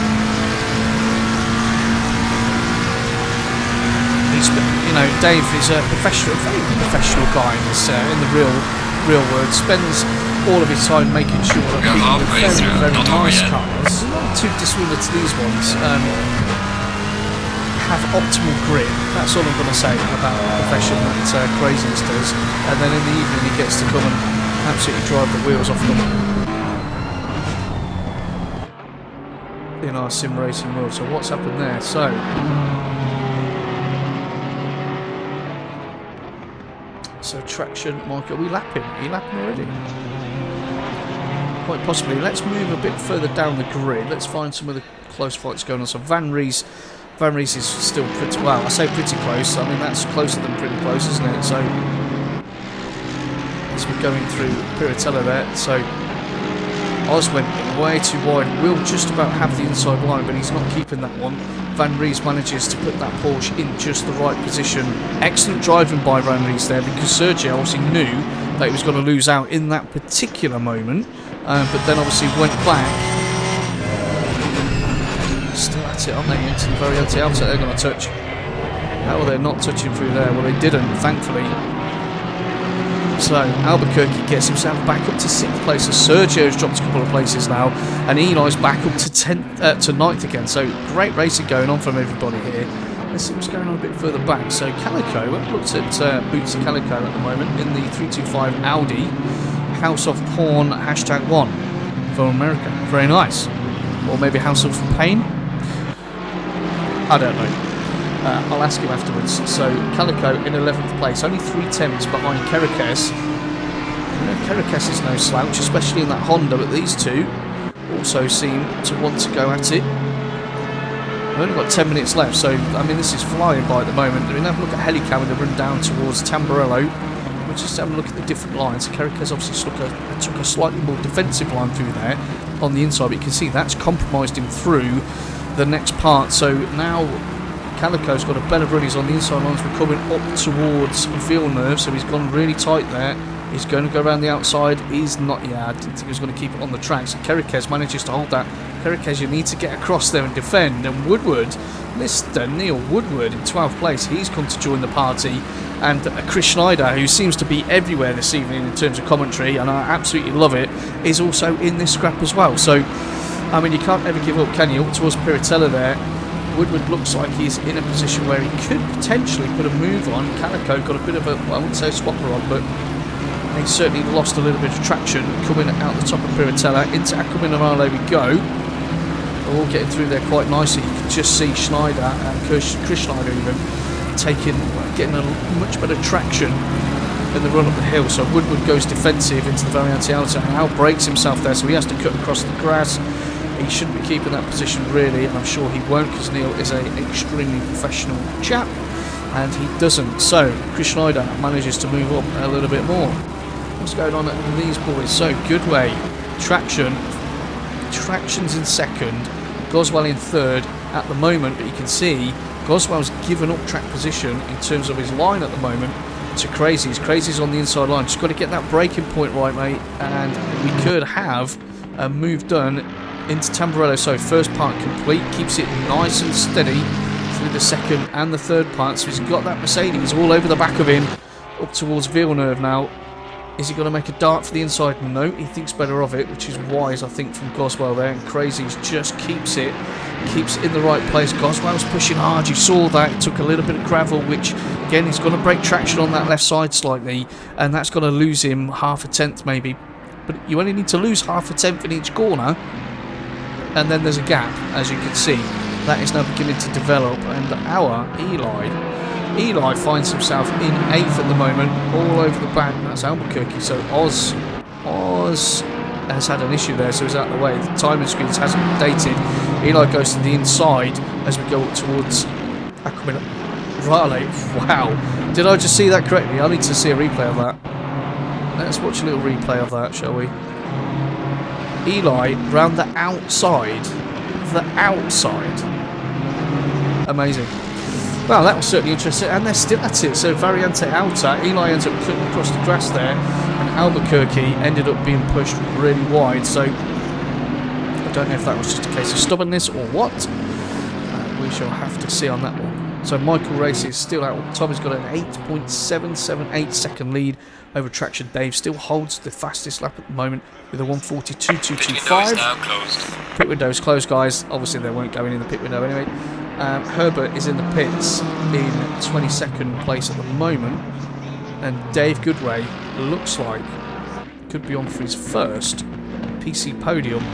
Dave is a professional, very professional guy in this, in the real world. Spends all of his time making sure that people with very nice cars, not too dissimilar to these ones, have optimal grip. That's all I'm going to say about the profession that Craziness does. And then in the evening he gets to come and absolutely drive the wheels off them in our sim racing world. So what's happened there? So Traction, Michael, are we lapping? Are you lapping already? Quite possibly. Let's move a bit further down the grid. Let's find some of the close fights going on. So Van Rees is still pretty, well, I say pretty close. I mean, that's closer than pretty close, isn't it? So as we're going through Piratella there, so Oz went way too wide. Will just about have the inside line, but he's not keeping that one. Van Rees manages to put that Porsche in just the right position. Excellent driving by Van Rees there, because Sergio obviously knew that he was going to lose out in that particular moment, but then obviously went back. Still at it, aren't they? Into the very anti-outside they're going to touch. How are they not touching through there? Well, they didn't, thankfully. So Albuquerque gets himself back up to 6th place. So Sergio's dropped a couple of places now, and Eli's back up to 9th again. So great racing going on from everybody here. Let's see what's going on a bit further back. So Calico, we've looked at Boots Calico at the moment in the 325 Audi House of Porn #1 from America. Very nice. Or maybe House of Pain? I don't know. I'll ask him afterwards. So Calico in 11th place, only 3/10 behind Kerriquez. Kerriquez is no slouch, especially in that Honda, but these two also seem to want to go at it. We've only got 10 minutes left, so I mean this is flying by at the moment. I mean, have a look at Helicam and they run down towards Tamburello. We'll just have a look at the different lines. Kerriquez obviously took a slightly more defensive line through there on the inside, but you can see that's compromised him through the next part. So now Calico's got a better run. He's on the inside lines. We're coming up towards Villeneuve, so he's gone really tight there. He's going to go around the outside. He's not, yeah, I didn't think he was going to keep it on the track. So Kerriquez manages to hold that. Kerriquez, you need to get across there and defend. And Woodward, Mr. Neil Woodward in 12th place, he's come to join the party. And Chris Schneider, who seems to be everywhere this evening in terms of commentary, and I absolutely love it, is also in this scrap as well. So, I mean, you can't ever give up, can you? Up towards Piratella there. Woodward looks like he's in a position where he could potentially put a move on. Calico got a bit of a, well, I wouldn't say a swapper on, but he certainly lost a little bit of traction coming out the top of Piratella. Into Acqua Minerale we go. They're all getting through there quite nicely. You can just see Schneider and Chris Schneider even getting a much better traction in the run up the hill. So Woodward goes defensive into the very anti-outside and Al breaks himself there, so he has to cut across the grass. He shouldn't be keeping that position really, and I'm sure he won't, because Neil is an extremely professional chap, and he doesn't. So Chris Schneider manages to move up a little bit more. What's going on with these boys? So Goodway, Traction's in 2nd, Goswell in 3rd at the moment, but you can see Goswell's given up track position in terms of his line at the moment. to Crazy's. Crazy's on the inside line. Just got to get that braking point right, mate. And we could have a move done into Tamburello. So first part complete. Keeps it nice and steady through the second and the third part. So he's got that Mercedes all over the back of him. Up towards Villeneuve now. Is he going to make a dart for the inside? No, he thinks better of it, which is wise, I think, from Goswell there. And Crazy's just keeps it in the right place. Goswell's pushing hard. You saw that. It took a little bit of gravel, which, again, he's going to break traction on that left side slightly. And that's going to lose him half a tenth, maybe. But you only need to lose half a tenth in each corner. And then there's a gap, as you can see. That is now beginning to develop. And our Eli finds himself in 8th at the moment, all over the back. That's Albuquerque. So Oz has had an issue there, so he's out of the way. The timing screens hasn't updated. Eli goes to the inside as we go up towards Aquamina. Raleigh. Wow. Did I just see that correctly? I need to see a replay of that. Let's watch a little replay of that, shall we? Eli round the outside. The outside. Amazing. Well, that was certainly interesting, and they're still at it. So Variante Alta, Eli ends up cutting across the grass there, and Albuquerque ended up being pushed really wide. So I don't know if that was just a case of stubbornness or what. We shall have to see on that one. So Michael Race is still out. Tommy's got an 8.778 second lead over Traction Dave. Still holds the fastest lap at the moment with a 1:42.225. Pit window is closed, guys. Obviously, they weren't going in the pit window anyway. Herbert is in the pits in 22nd place at the moment, and Dave Goodway looks like could be on for his first PC podium.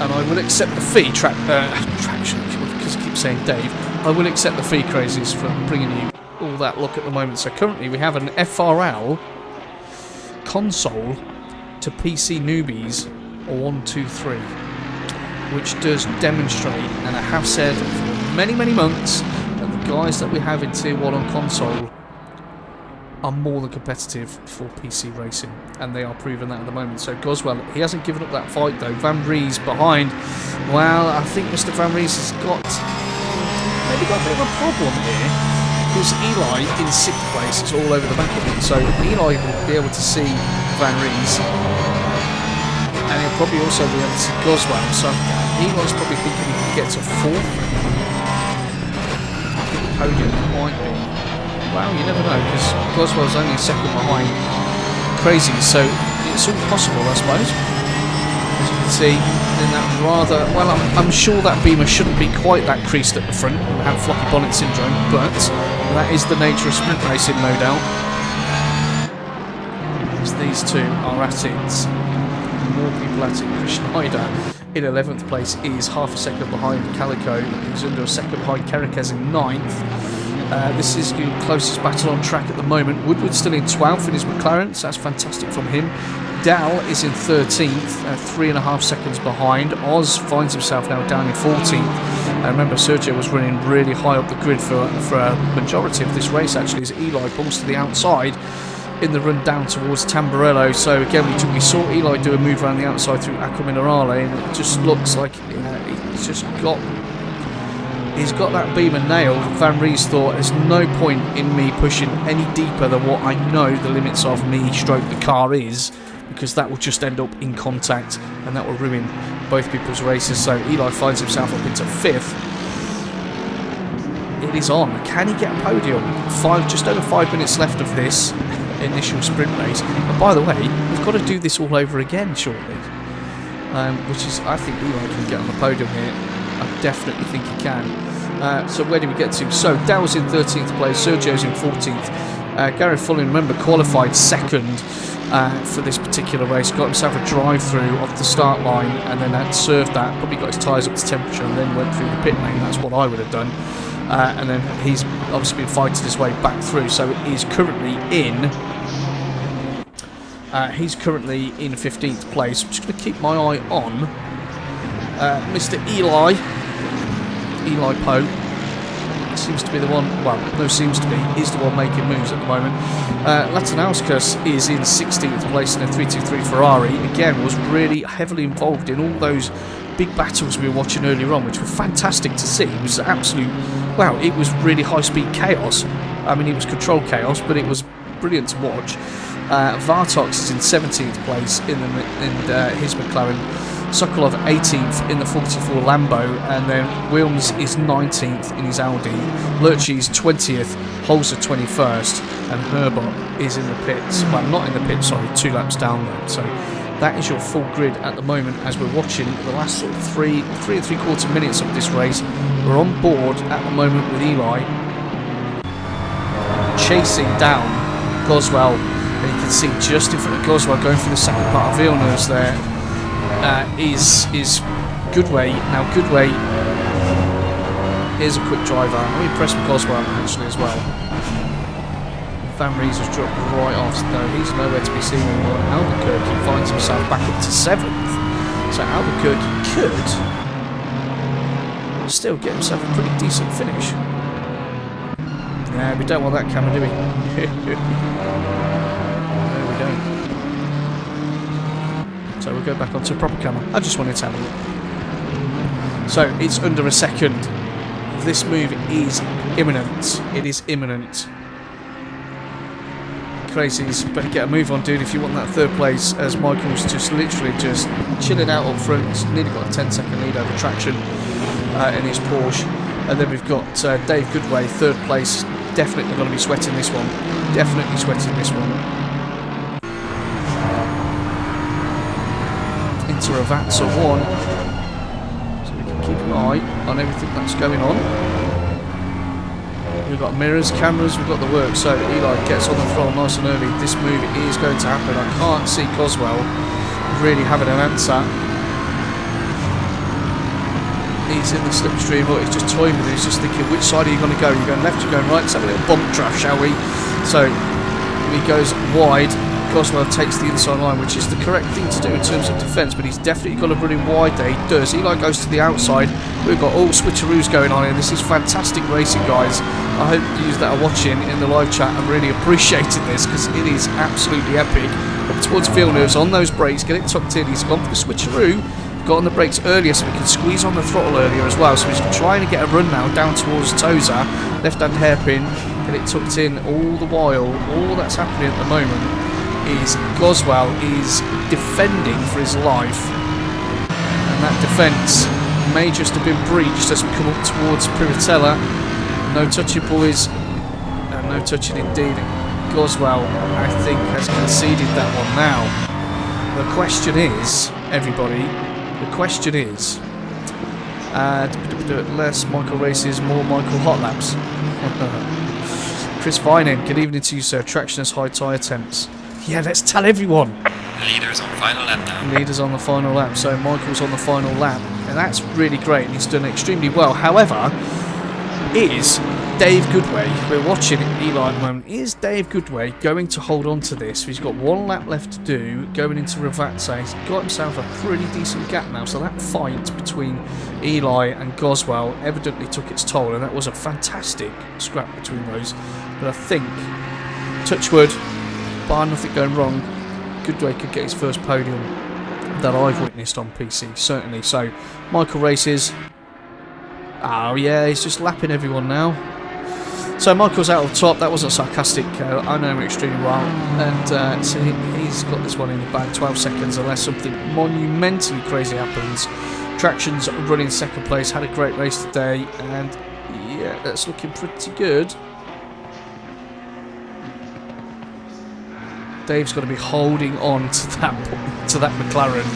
And I will accept the fee, traction, because I keep saying Dave. I will accept the fee, Crazies, for bringing you all that look at the moment. So currently we have an FRL console to PC newbies 1, 2, 3, which does demonstrate, and I have said for many months, that the guys that we have in Tier 1 on console are more than competitive for PC racing, and they are proving that at the moment. So Goswell, he hasn't given up that fight though. Van Ries behind. Well, I think Mr. Van Ries has maybe got a bit of a problem here, because Eli in 6th place is all over the back of him. So Eli will be able to see Van Ries, and he'll probably also be able to see Goswell. So Eli's probably thinking he can get to 4th. I think the podium might be. Well, you never know, because Goswell's only a second behind Crazy, so it's all possible, I suppose. As you can see, in that rather... Well, I'm sure that Beamer shouldn't be quite that creased at the front and have floppy bonnet syndrome, but that is the nature of sprint racing, no doubt. As these two are at it, more people at it. Chris Schneider in 11th place is half a second behind Calico, who's under a second behind Kerekes in 9th. This is the closest battle on track at the moment. Woodward's still in 12th in his McLaren, so that's fantastic from him. Dal is in 13th, 3.5 seconds behind. Oz finds himself now down in 14th. Remember, Sergio was running really high up the grid for a majority of this race, actually, as Eli pulls to the outside in the run down towards Tamburello. So again, we saw Eli do a move around the outside through Aqua Minerale, and it just looks like he's got that Beamer nailed. Van Ries thought there's no point in me pushing any deeper than what I know the limits of me stroke the car is, because that will just end up in contact and that will ruin both people's races. So Eli finds himself up into 5th. It is on. Can he get a podium? Just over 5 minutes left of this initial sprint race. And by the way, we've got to do this all over again shortly, which is, I think Eli can get on the podium here. I definitely think he can. So where do we get to? So Dow's in 13th place, Sergio's in 14th. Gary Fullen, remember, qualified 2nd for this particular race. Got himself a drive-through off the start line, and then had served that. Probably got his tyres up to temperature, and then went through the pit lane. That's what I would have done. And then he's obviously been fighting his way back through. So he's currently in. He's currently in 15th place. I'm just going to keep my eye on Mr. Eli Poe. Seems to be the one, well, no seems to be, is the one making moves at the moment. Latinauskas is in 16th place in a 323 Ferrari. Again, was really heavily involved in all those big battles we were watching earlier on, which were fantastic to see. It was absolute, wow, it was really high-speed chaos. I mean, it was controlled chaos, but it was brilliant to watch. Vartox is in 17th place in his McLaren. Sokolov 18th in the 44 Lambo, and then Wilms is 19th in his Audi. Lurchi's 20th, Holzer 21st, and Herbert is in the pits. Well, not in the pits, sorry, 2 laps down there. So that is your full grid at the moment as we're watching the last sort of 3 and 3/4 minutes of this race. We're on board at the moment with Eli chasing down Goswell, and you can see just in front of Goswell going for the second part of Villeneuve there. Is Goodway. Now Goodway is a quick driver. I'm impressed with Goswell actually as well. Van Ries has dropped right off. No, he's nowhere to be seen anymore. Albuquerque finds himself back up to 7th. So Albuquerque could still get himself a pretty decent finish. Nah, we don't want that camera, do we? No, we don't. So we'll go back onto a proper camera. I just wanted to have a look. So it's under a second. This move is imminent. It is imminent. Crazies, better get a move on, dude, if you want that 3rd place, as Michael's just literally just chilling out up front. He's nearly got a 10-second lead over Traction in his Porsche. And then we've got Dave Goodway, 3rd place. Definitely going to be sweating this one. Definitely sweating this one. Into Ravazza 1, so we can keep an eye on everything that's going on. We've got mirrors, cameras, we've got the work. So Eli gets on the throttle nice and early. This move is going to happen. I can't see Coswell really having an answer. He's in the slipstream, but he's just toying with it. He's just thinking, which side are you going to go? You're going left, you're going right. Let's have a little bump draft, shall we? So he goes wide. Goswell takes the inside line, which is the correct thing to do in terms of defence, but he's definitely got to run in wide there. He does. Eli goes to the outside. We've got all switcheroos going on here. This is fantastic racing, guys. I hope you that are watching in the live chat are really appreciating this, because it is absolutely epic. Up towards Villeneuve's on those brakes, get it tucked in. He's gone for the switcheroo, got on the brakes earlier so he can squeeze on the throttle earlier as well. So he's trying to get a run now down towards Toza. Left-hand hairpin, get it tucked in all the while. All that's happening at the moment is Goswell is defending for his life, and that defence may just have been breached as we come up towards Piratella. No touching, boys, and no touching indeed. Goswell, I think, has conceded that one now. The question is, everybody, the question is, less Michael races, more Michael hot laps. Chris Vining, good evening to you, sir. Traction has high tyre temps. Yeah, let's tell everyone. Leader's on final lap now. Leader's on the final lap, so Michael's on the final lap, and that's really great, and he's done extremely well. However, is Dave Goodway, we're watching Eli at the moment, is Dave Goodway going to hold on to this? He's got 1 lap left to do, going into Ravazza. He's got himself a pretty decent gap now, so that fight between Eli and Goswell evidently took its toll, and that was a fantastic scrap between those. But I think, touch wood, bar nothing going wrong, Goodway could get his first podium that I've witnessed on PC, certainly. So, Michael races. Oh yeah, he's just lapping everyone now. So Michael's out of top. That wasn't sarcastic. I know him extremely well, and so he's got this one in the bag. 12 seconds, unless something monumentally crazy happens. Traction's running 2nd place. Had a great race today, and yeah, that's looking pretty good. Dave's got to be holding on to that McLaren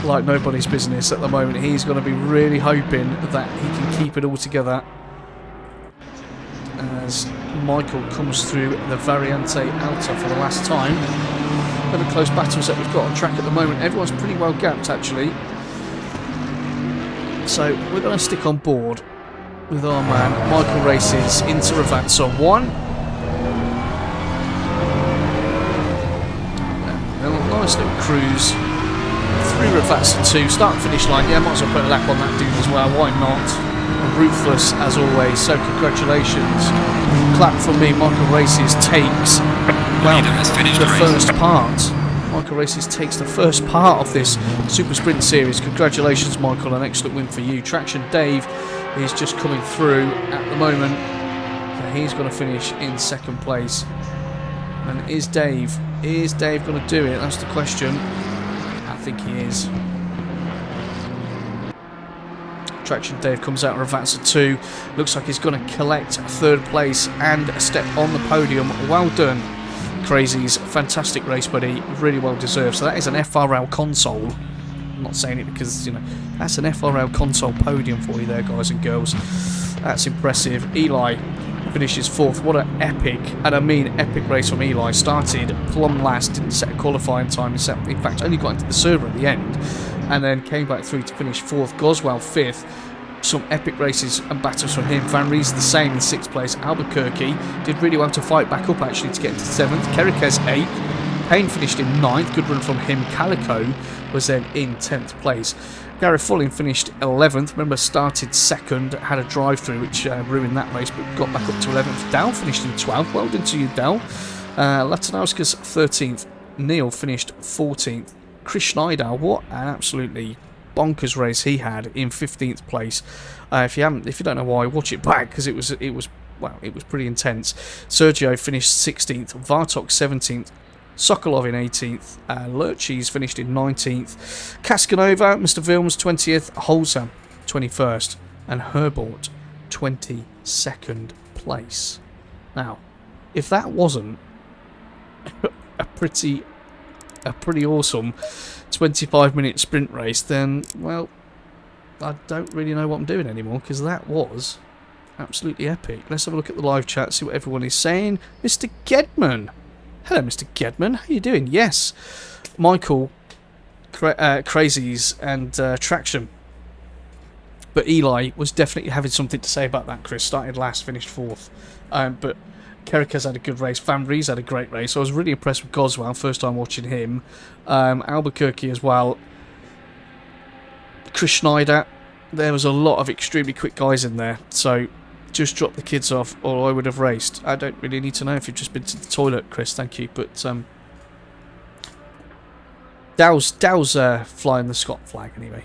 like nobody's business at the moment. He's going to be really hoping that he can keep it all together as Michael comes through the Variante Alta for the last time. Very close battles that we've got on track at the moment. Everyone's pretty well gapped actually. So we're going to stick on board with our man Michael races into Ravazza 1. Nice little cruise through Ravazza 2, start and finish line. Yeah, might as well put a lap on that dude as well, why not? Ruthless as always, so congratulations. Clap from me. Michael Races takes the first part. Michael Races takes the first part of this Super Sprint series. Congratulations, Michael, an excellent win for you. Traction Dave is just coming through at the moment, so he's going to finish in 2nd place. And is Dave going to do it? That's the question. I think he is. Traction Dave comes out of Ravazza 2. Looks like he's going to collect third place and a step on the podium. Well done, Crazies. Fantastic race, buddy. Really well deserved. So that is an FRL console. I'm not saying it because, you know, that's an FRL console podium for you there, guys and girls. That's impressive. Eli finishes 4th. What an epic, and I mean epic race from Eli. Started plumb last, didn't set a qualifying time. In fact, only got into the server at the end, and then came back through to finish 4th. Goswell 5th. Some epic races and battles from him. Van Ries the same in 6th place. Albuquerque did really well to fight back up actually to get into 7th. Kerriquez 8th. Payne finished in 9th. Good run from him. Calico was then in 10th place. Gareth Fulling finished 11th. Remember, started 2nd, had a drive-through which ruined that race, but got back up to 11th. Dow finished in 12th. Well done to you, Dow. Latanauskas 13th. Neil finished 14th. Chris Schneider, what an absolutely bonkers race he had in 15th place. If you don't know why, watch it back because it was pretty intense. Sergio finished 16th. Vartok 17th. Sokolov in 18th, Lurchis finished in 19th, Cascanova, Mr. Vilms 20th, Holzer 21st, and Herbort 22nd place. Now, if that wasn't a pretty awesome 25-minute sprint race, then, well, I don't really know what I'm doing anymore, because that was absolutely epic. Let's have a look at the live chat, see what everyone is saying. Mr. Gedman. Hello, Mr. Gedman. How you doing? Yes. Michael, Crazies, and Traction. But Eli was definitely having something to say about that, Chris. Started last, finished 4th. But Kerriquez had a good race. Van Ries had a great race. I was really impressed with Goswell, first time watching him. Albuquerque as well. Chris Schneider. There was a lot of extremely quick guys in there. So just drop the kids off or I would have raced. I don't really need to know if you've just been to the toilet, Chris, thank you. But Dow's flying the Scott flag anyway.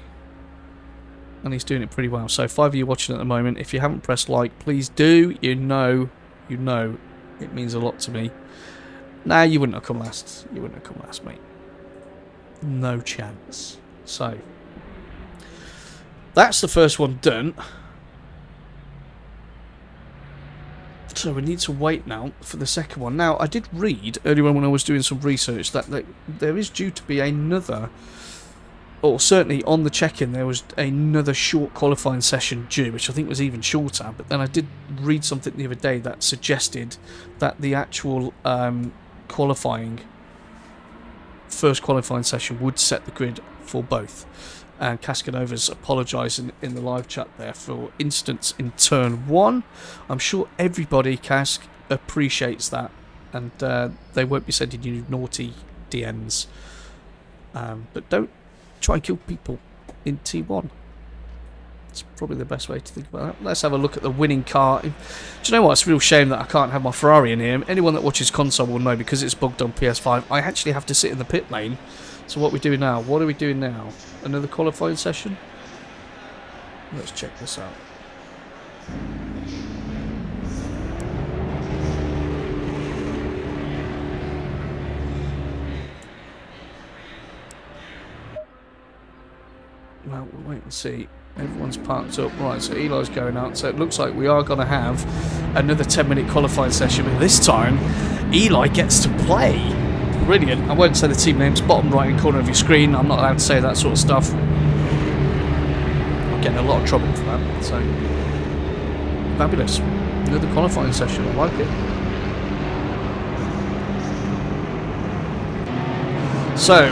And he's doing it pretty well. So 5 of you watching at the moment, if you haven't pressed like, please do. You know it means a lot to me. Nah, you wouldn't have come last. You wouldn't have come last, mate. No chance. So that's the first one done. So we need to wait now for the second one. Now, I did read earlier on when I was doing some research that there is due to be another, or certainly on the check-in there was another short qualifying session due, which I think was even shorter. But then I did read something the other day that suggested that the actual first qualifying session would set the grid for both. And Caskanova's apologising in the live chat there for instance in turn 1. I'm sure everybody, Cask, appreciates that, and they won't be sending you naughty DMs. But don't try and kill people in T1. It's probably the best way to think about that. Let's have a look at the winning car. Do you know what? It's a real shame that I can't have my Ferrari in here. Anyone that watches console will know because it's bugged on PS5. I actually have to sit in the pit lane. So what are we doing now? What are we doing now? Another qualifying session? Let's check this out. Well, we'll wait and see. Everyone's parked up. Right, so Eli's going out. So it looks like we are going to have another 10-minute qualifying session. But this time, Eli gets to play. Brilliant. I won't say the team names. Bottom right-hand corner of your screen. I'm not allowed to say that sort of stuff. I'm getting a lot of trouble for that. So, fabulous. Another qualifying session. I like it. So,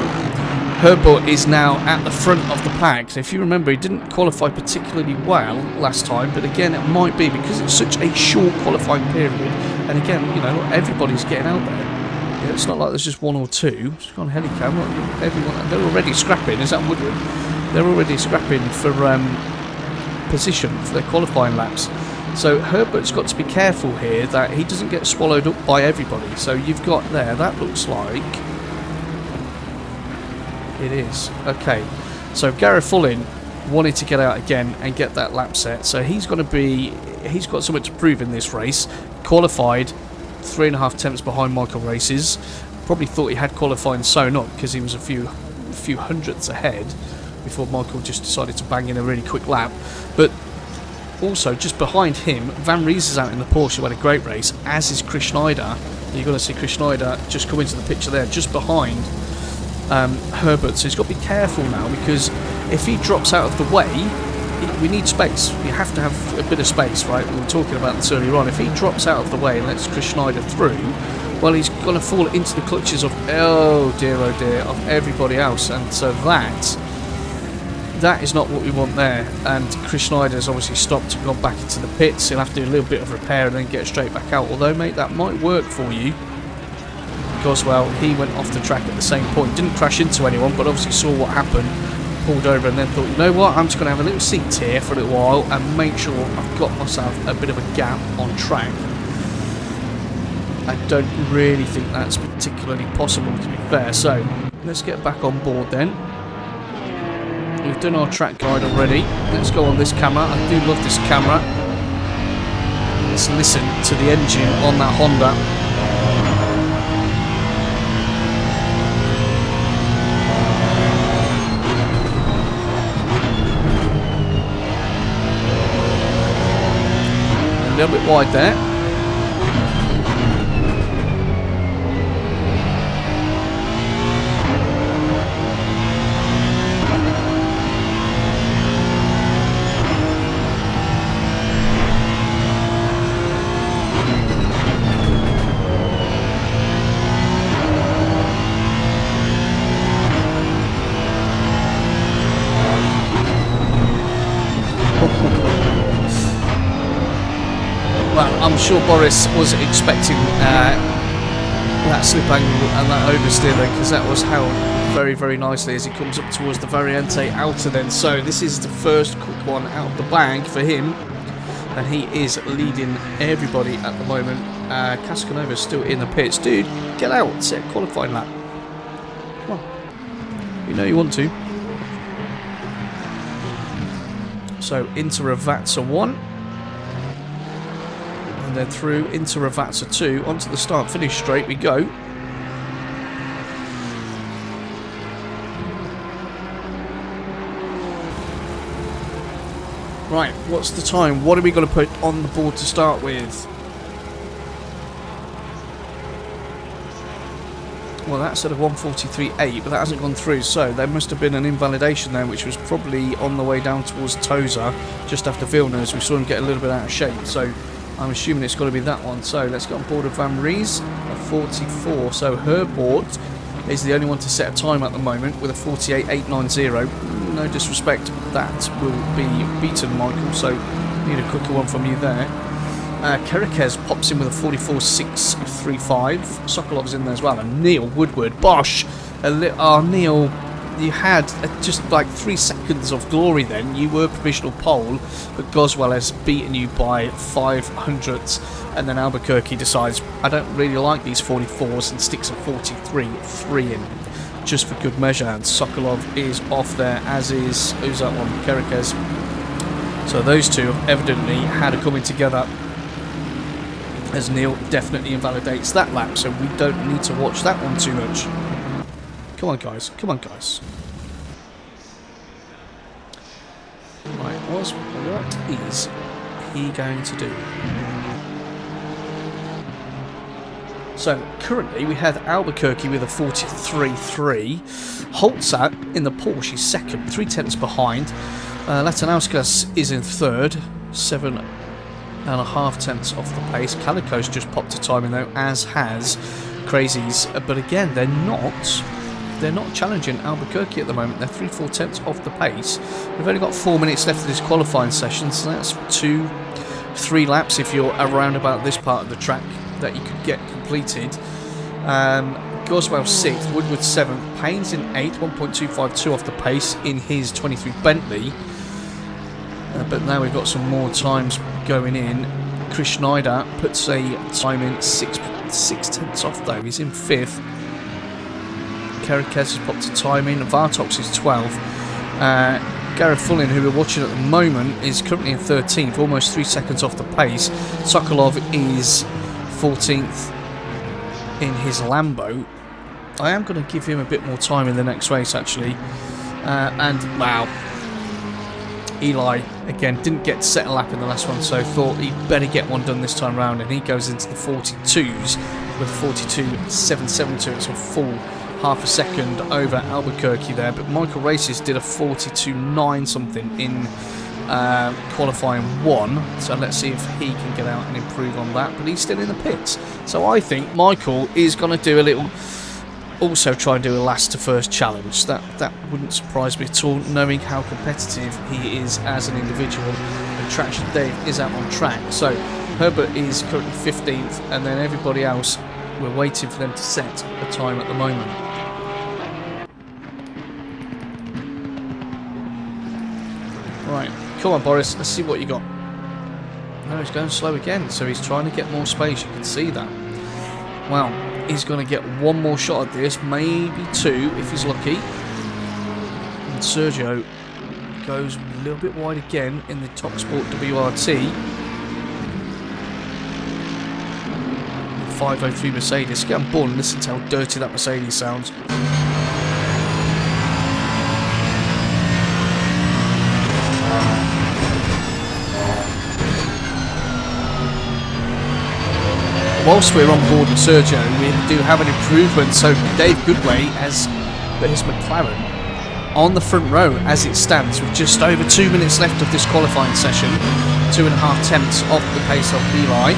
Herbert is now at the front of the pack. So if you remember, he didn't qualify particularly well last time, but again, it might be because it's such a short qualifying period. And again, you know, everybody's getting out there. Yeah, it's not like there's just one or two. It's gone helicam. Everyone, they're already scrapping. Is that Woodward? They're already scrapping for position for their qualifying laps. So Herbert's got to be careful here that he doesn't get swallowed up by everybody. So you've got there. That looks like. It is. Okay. So Gareth Fulling wanted to get out again and get that lap set. So he's got something to prove in this race. Qualified 3.5 tenths behind Michael races. Probably thought he had qualifying sewn up because he was a few hundredths ahead before Michael just decided to bang in a really quick lap. But also, just behind him, Van Ries is out in the Porsche, who had a great race, as is Chris Schneider. You're going to see Chris Schneider just come into the picture there, just behind Herbert. So he's got to be careful now, because if he drops out of the way, we need space. You have to have a bit of space, right? We were talking about this earlier on. If he drops out of the way and lets Chris Schneider through, well, he's going to fall into the clutches of, oh dear, of everybody else. And so that is not what we want there. And Chris Schneider's obviously stopped and gone back into the pits. He'll have to do a little bit of repair and then get straight back out. Although, mate, that might work for you. Because, well, he went off the track at the same point. Didn't crash into anyone, but obviously saw what happened. Pulled over and then thought, you know what, I'm just going to have a little seat here for a little while and make sure I've got myself a bit of a gap on track. I don't really think that's particularly possible, to be fair. So, let's get back on board then. We've done our track guide already. Let's go on this camera. I do love this camera. Let's listen to the engine on that Honda. A little bit wide there. I'm sure Boris was expecting that slip angle and that oversteer there, because that was held very, very nicely as he comes up towards the Variante outer then. So this is the first quick one out of the bag for him, and he is leading everybody at the moment. Cascanova's still in the pits. Dude, get out, set a qualifying lap. Come on. You know you want to. So into Ravazza 1. And then through into Ravazza 2, onto the start-finish straight we go. Right, what's the time? What are we going to put on the board to start with? Well, that said a 1:43.8, but that hasn't gone through, so there must have been an invalidation there, which was probably on the way down towards Tosa, just after Villeneuve. We saw him get a little bit out of shape, so I'm assuming it's got to be that one. So let's get on board with Van Ries, a 44. So Herbert is the only one to set a time at the moment with a 48.890. No disrespect, that will be beaten, Michael, so need a quicker one from you there. Kerekes pops in with a 44.635. Sokolov's in there as well. And Neil Woodward, Bosch. Neil, you had just like 3 seconds of glory then. You were provisional pole, but Goswell has beaten you by 500ths. And then Albuquerque decides, I don't really like these 44s, and sticks a 43.3 in, just for good measure. And Sokolov is off there, as is, who's that one? Kerekes. So those two have evidently had a coming together, as Neil definitely invalidates that lap, so we don't need to watch that one too much. Come on, guys. Come on, guys. Right, what is he going to do? So, currently, we have Albuquerque with a 43.3. Holzat in the Porsche is second, 3 tenths behind. Latanauskas is in third, 7.5 tenths off the pace. Calico's just popped a time in though, as has Crazies. But again, they're not challenging Albuquerque at the moment. They're 3-4 tenths off the pace. We've only got 4 minutes left of this qualifying session, so that's 2-3 laps if you're around about this part of the track that you could get completed. Goswell 6th, Woodward 7th, Payne's in 8th, 1.252 off the pace in his 23 Bentley. But now we've got some more times going in. Chris Schneider puts a time in 6 tenths off though. He's in 5th. Kerekes has popped a time in. Vartox is 12th. Gareth Fullin, who we're watching at the moment, is currently in 13th, almost 3 seconds off the pace. Sokolov is 14th in his Lambo. I am going to give him a bit more time in the next race, actually. And, wow. Eli, again, didn't get to set a lap in the last one, so thought he'd better get one done this time round. And he goes into the 42s with 42.772. It's a full half a second over Albuquerque there. But Michael Races did a 42.9 something in qualifying 1. So let's see if he can get out and improve on that. But he's still in the pits. So I think Michael is going to do a little... Also try and do a last to first challenge. That wouldn't surprise me at all, knowing how competitive he is as an individual. And Traction Dave is out on track. So Herbert is currently 15th, and then everybody else, we're waiting for them to set a time at the moment. Right, come on Boris, let's see what you got. No, he's going slow again, so he's trying to get more space, you can see that. Wow. He's going to get one more shot at this, maybe 2 if he's lucky. And Sergio goes a little bit wide again in the Top Sport WRT. 503 Mercedes. Get on board and listen to how dirty that Mercedes sounds. Whilst we're on board with Sergio, we do have an improvement. So Dave Goodway has put his McLaren on the front row as it stands, with just over 2 minutes left of this qualifying session. 2.5 tenths off the pace of Eli.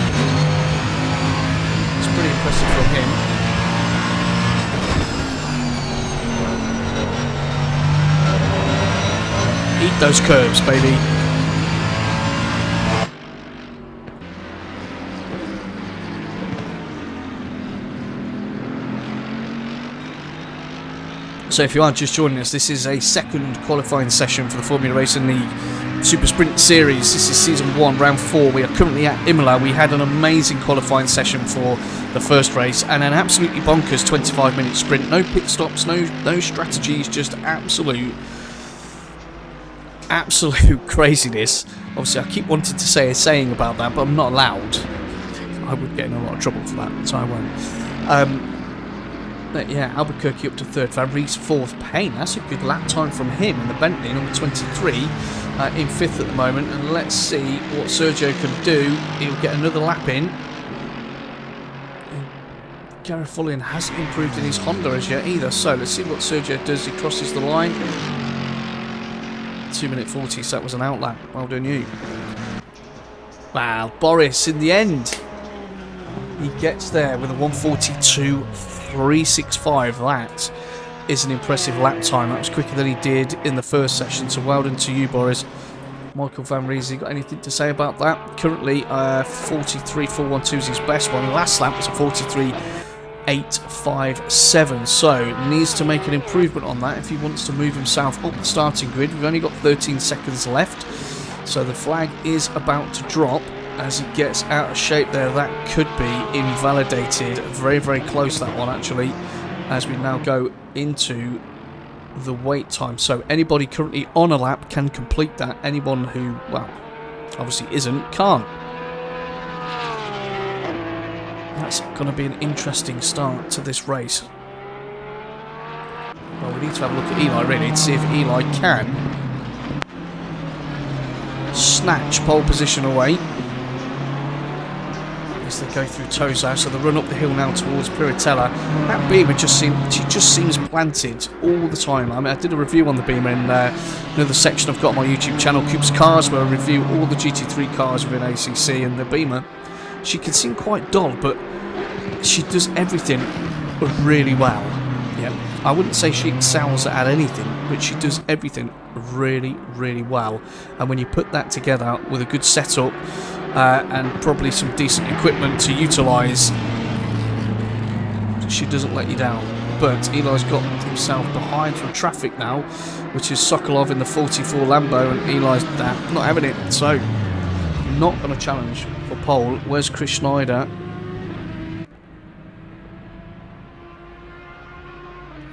It's pretty impressive from him. Eat those curves, baby. So if you are just joining us, this is a second qualifying session for the Formula Racing League Super Sprint Series. This is Season 1, Round 4. We are currently at Imola. We had an amazing qualifying session for the first race and an absolutely bonkers 25-minute sprint. No pit stops, no strategies, just absolute craziness. Obviously, I keep wanting to say a saying about that, but I'm not allowed. I would get in a lot of trouble for that, so I won't. But yeah, Albuquerque up to 3rd, Fabrice 4th, Payne. That's a good lap time from him in the Bentley, number 23, in 5th at the moment. And let's see what Sergio can do. He'll get another lap in. Garofolian hasn't improved in his Honda as yet either, so let's see what Sergio does. He crosses the line. 2 minute 40, so that was an outlap. Well done you. Wow, Boris in the end. He gets there with a 1:42.365. That is an impressive lap time. That was quicker than he did in the first session, so well done to you, Boris. Michael Van Riese, got anything to say about that? Currently, 43.412 is his best one. Last lap was a 43.857, so needs to make an improvement on that if he wants to move himself up the starting grid. We've only got 13 seconds left, so the flag is about to drop. As he gets out of shape there, that could be invalidated. Very, very close, that one, actually, as we now go into the wait time. So anybody currently on a lap can complete that. Anyone who, well, obviously isn't, can't. That's going to be an interesting start to this race. Well, we need to have a look at Eli, really, to see if Eli can snatch pole position away. They go through Tozo, so they run up the hill now towards Piratella. That Beamer just seems planted all the time. I mean, I did a review on the Beamer in another section I've got on my YouTube channel, Coop's Cars, where I review all the GT3 cars within ACC, and the Beamer, she can seem quite dull, but she does everything really well. Yeah, I wouldn't say she excels at anything, but she does everything really, really well. And when you put that together with a good setup, and probably some decent equipment to utilise, she doesn't let you down. But Eli's got himself behind from traffic now, which is Sokolov in the 44 Lambo, and Eli's not having it, so not going to challenge for pole. Where's Chris Schneider?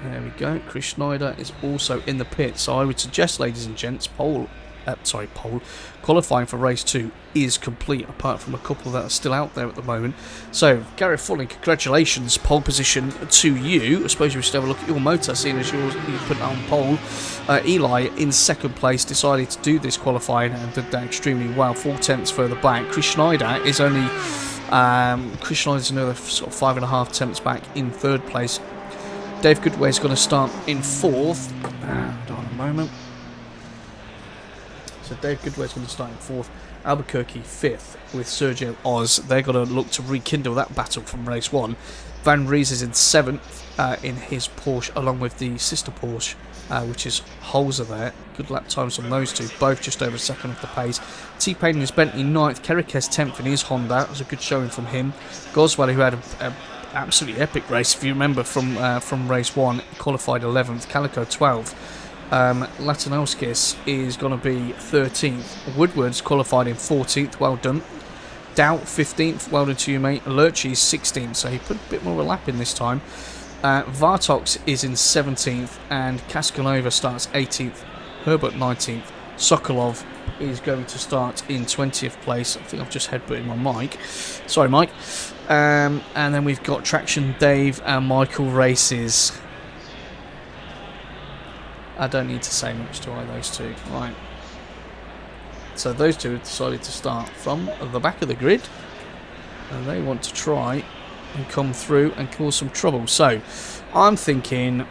There we go. Chris Schneider is also in the pit, so I would suggest, ladies and gents, pole qualifying for race 2 is complete, apart from a couple that are still out there at the moment. So, Gareth Fulling, congratulations, pole position to you. I suppose we should have a look at your motor, seeing as you put it on pole. Eli in second place decided to do this qualifying and did that extremely well, 4 tenths further back. Chris Schneider is only Chris Schneider's another sort of 5.5 tenths back in third place. Dave Goodway's going to start in 4th. Hold on a moment. So Dave Goodway's going to start in 4th. Albuquerque 5th with Sergio Oz. They're going to look to rekindle that battle from race 1. Van Ries is in 7th in his Porsche, along with the sister Porsche, which is Holzer there. Good lap times on those two, both just over a second off the pace. T-Pain in his Bentley 9th. Kerikes 10th in his Honda. That was a good showing from him. Goswell, who had a absolutely epic race, if you remember from race 1, qualified 11th. Calico 12th. Latinowskis is going to be 13th. Woodward's qualified in 14th. Well done. Doubt 15th. Well done to you, mate. Lurchy's 16th, so he put a bit more of a lap in this time. Vartox is in 17th, and Kaskanova starts 18th. Herbert 19th. Sokolov is going to start in 20th place. I think I've just headbutted my mic. Sorry, Mike. And then we've got Traction Dave and Michael Races. I don't need to say much to those two. Right. So those two have decided to start from the back of the grid, and they want to try and come through and cause some trouble. So I'm thinking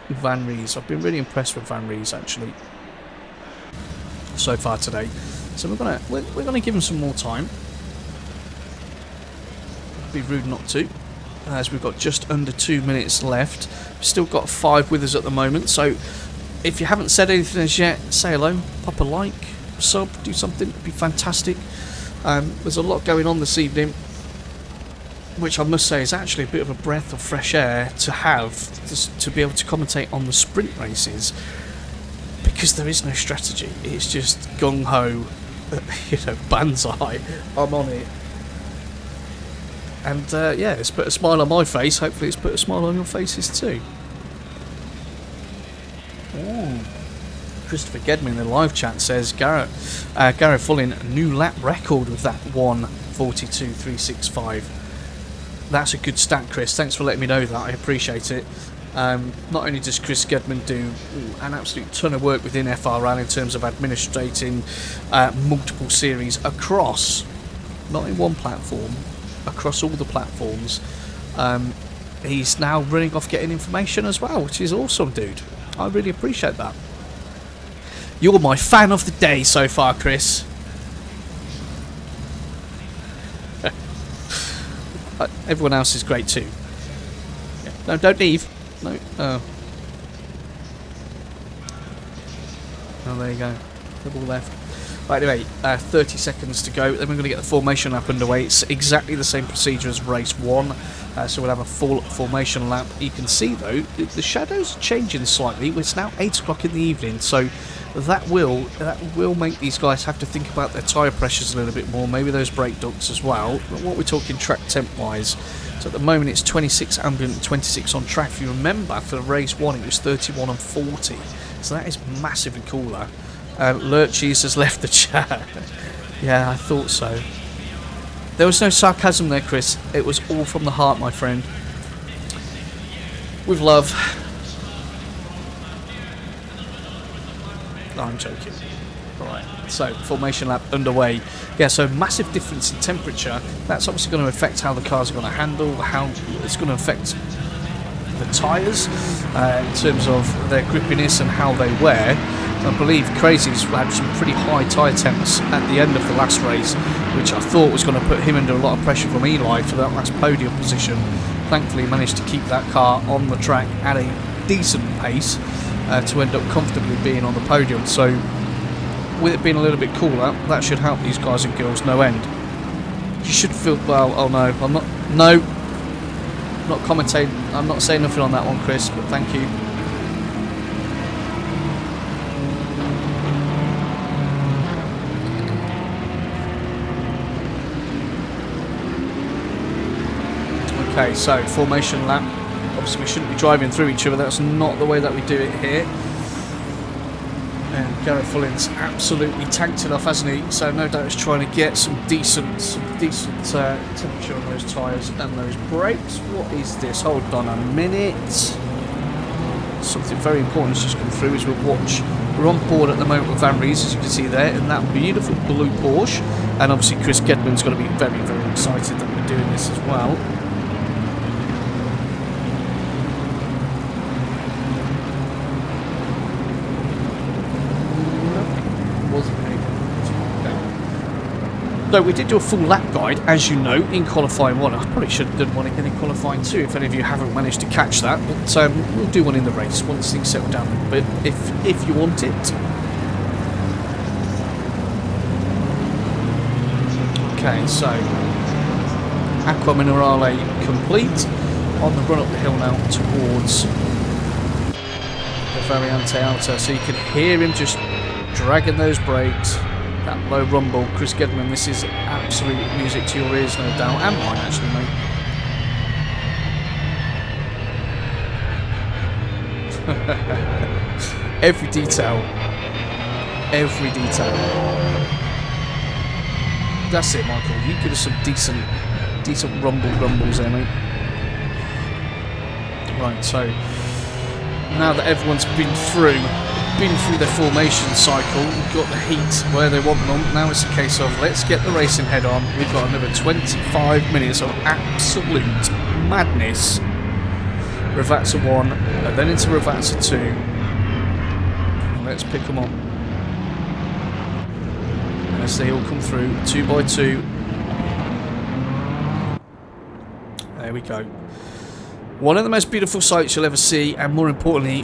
Van Ries. I've been really impressed with Van Ries actually so far today. So we're gonna give him some more time. Be rude not to, as we've got just under 2 minutes left. We've still got 5 with us at the moment, so if you haven't said anything as yet, say hello, pop a like, sub, do something. It'd be fantastic. There's a lot going on this evening, which I must say is actually a bit of a breath of fresh air to have, to be able to commentate on the sprint races, because there is no strategy. It's just gung-ho, banzai. I'm on it. And yeah, it's put a smile on my face. Hopefully it's put a smile on your faces too. Ooh. Christopher Gedman in the live chat says, Garrett Fulling, new lap record with that 1:42.365. That's a good stat, Chris. Thanks for letting me know that. I appreciate it. Not only does Chris Gedman do an absolute ton of work within FRL in terms of administrating multiple series across, not in one platform, across all the platforms. He's now running off getting information as well, which is awesome, dude. I really appreciate that. You're my fan of the day so far, Chris. Everyone else is great too. Yeah. No, don't leave. No. Oh, there you go. Double left. Right, anyway, 30 seconds to go. Then we're going to get the formation lap underway. It's exactly the same procedure as race 1. So we'll have a full formation lap. You can see, though, the shadows are changing slightly. It's now 8 o'clock in the evening, so that will make these guys have to think about their tyre pressures a little bit more. Maybe those brake ducts as well. But what we're talking track temp-wise. So at the moment, it's 26 ambient and 26 on track. If you remember, for race 1, it was 31 and 40. So that is massively cooler. Lurchies has left the chat. Yeah, I thought so. There was no sarcasm there, Chris. It was all from the heart, my friend. With love. No, I'm joking. Alright, so formation lap underway. Yeah, so massive difference in temperature. That's obviously going to affect how the cars are going to handle, how it's going to affect the tyres in terms of their grippiness and how they wear. I believe Crazy's had some pretty high tyre temps at the end of the last race, which I thought was going to put him under a lot of pressure from Eli for that last podium position. Thankfully he managed to keep that car on the track at a decent pace to end up comfortably being on the podium. So with it being a little bit cooler, that should help these guys and girls no end. You should feel, well, oh no, I'm not commentating, I'm not saying nothing on that one, Chris, but thank you. Okay, so formation lap Obviously we shouldn't be driving through each other, that's not the way that we do it here. And Gareth Fullin's absolutely tanked it off, hasn't he? So no doubt he's trying to get some decent temperature on those tyres and those brakes. What is this? Hold on a minute. Something very important has just come through as we watch. We're on board at the moment with Van Rees, as you can see there, in that beautiful blue Porsche. And obviously Chris Gedman's going to be very, very excited that we're doing this as well. So we did do a full lap guide, as you know, in qualifying 1. I probably should have done one again in qualifying 2 if any of you haven't managed to catch that. But we'll do one in the race once things settle down a little bit, if you want it. Okay, so Aqua Minerale complete. On the run up the hill now towards the Variante Alta. So you can hear him just dragging those brakes. That low rumble. Chris Gedman, this is absolute music to your ears, no doubt, and mine actually, mate. Every detail. Every detail. That's it, Michael. You give us some decent rumbles there, mate. Right, so now that everyone's been through their formation cycle, we've got the heat where they want them. Now it's a case of let's get the racing head on. We've got another 25 minutes of absolute madness. Ravazza 1, and then into Ravazza 2. And let's pick them up as they all come through 2 by 2. There we go. One of the most beautiful sights you'll ever see, and more importantly,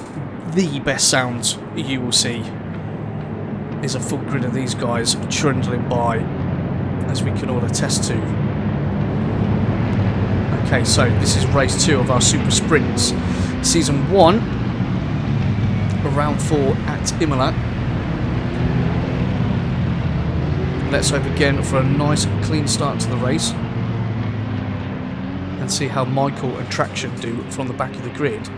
the best sounds you will see, is a full grid of these guys trundling by, as we can all attest to. Okay, so this is race 2 of our Super Sprints. Season 1, round 4 at Imola. Let's hope again for a nice clean start to the race and see how Michael and Traction do from the back of the grid.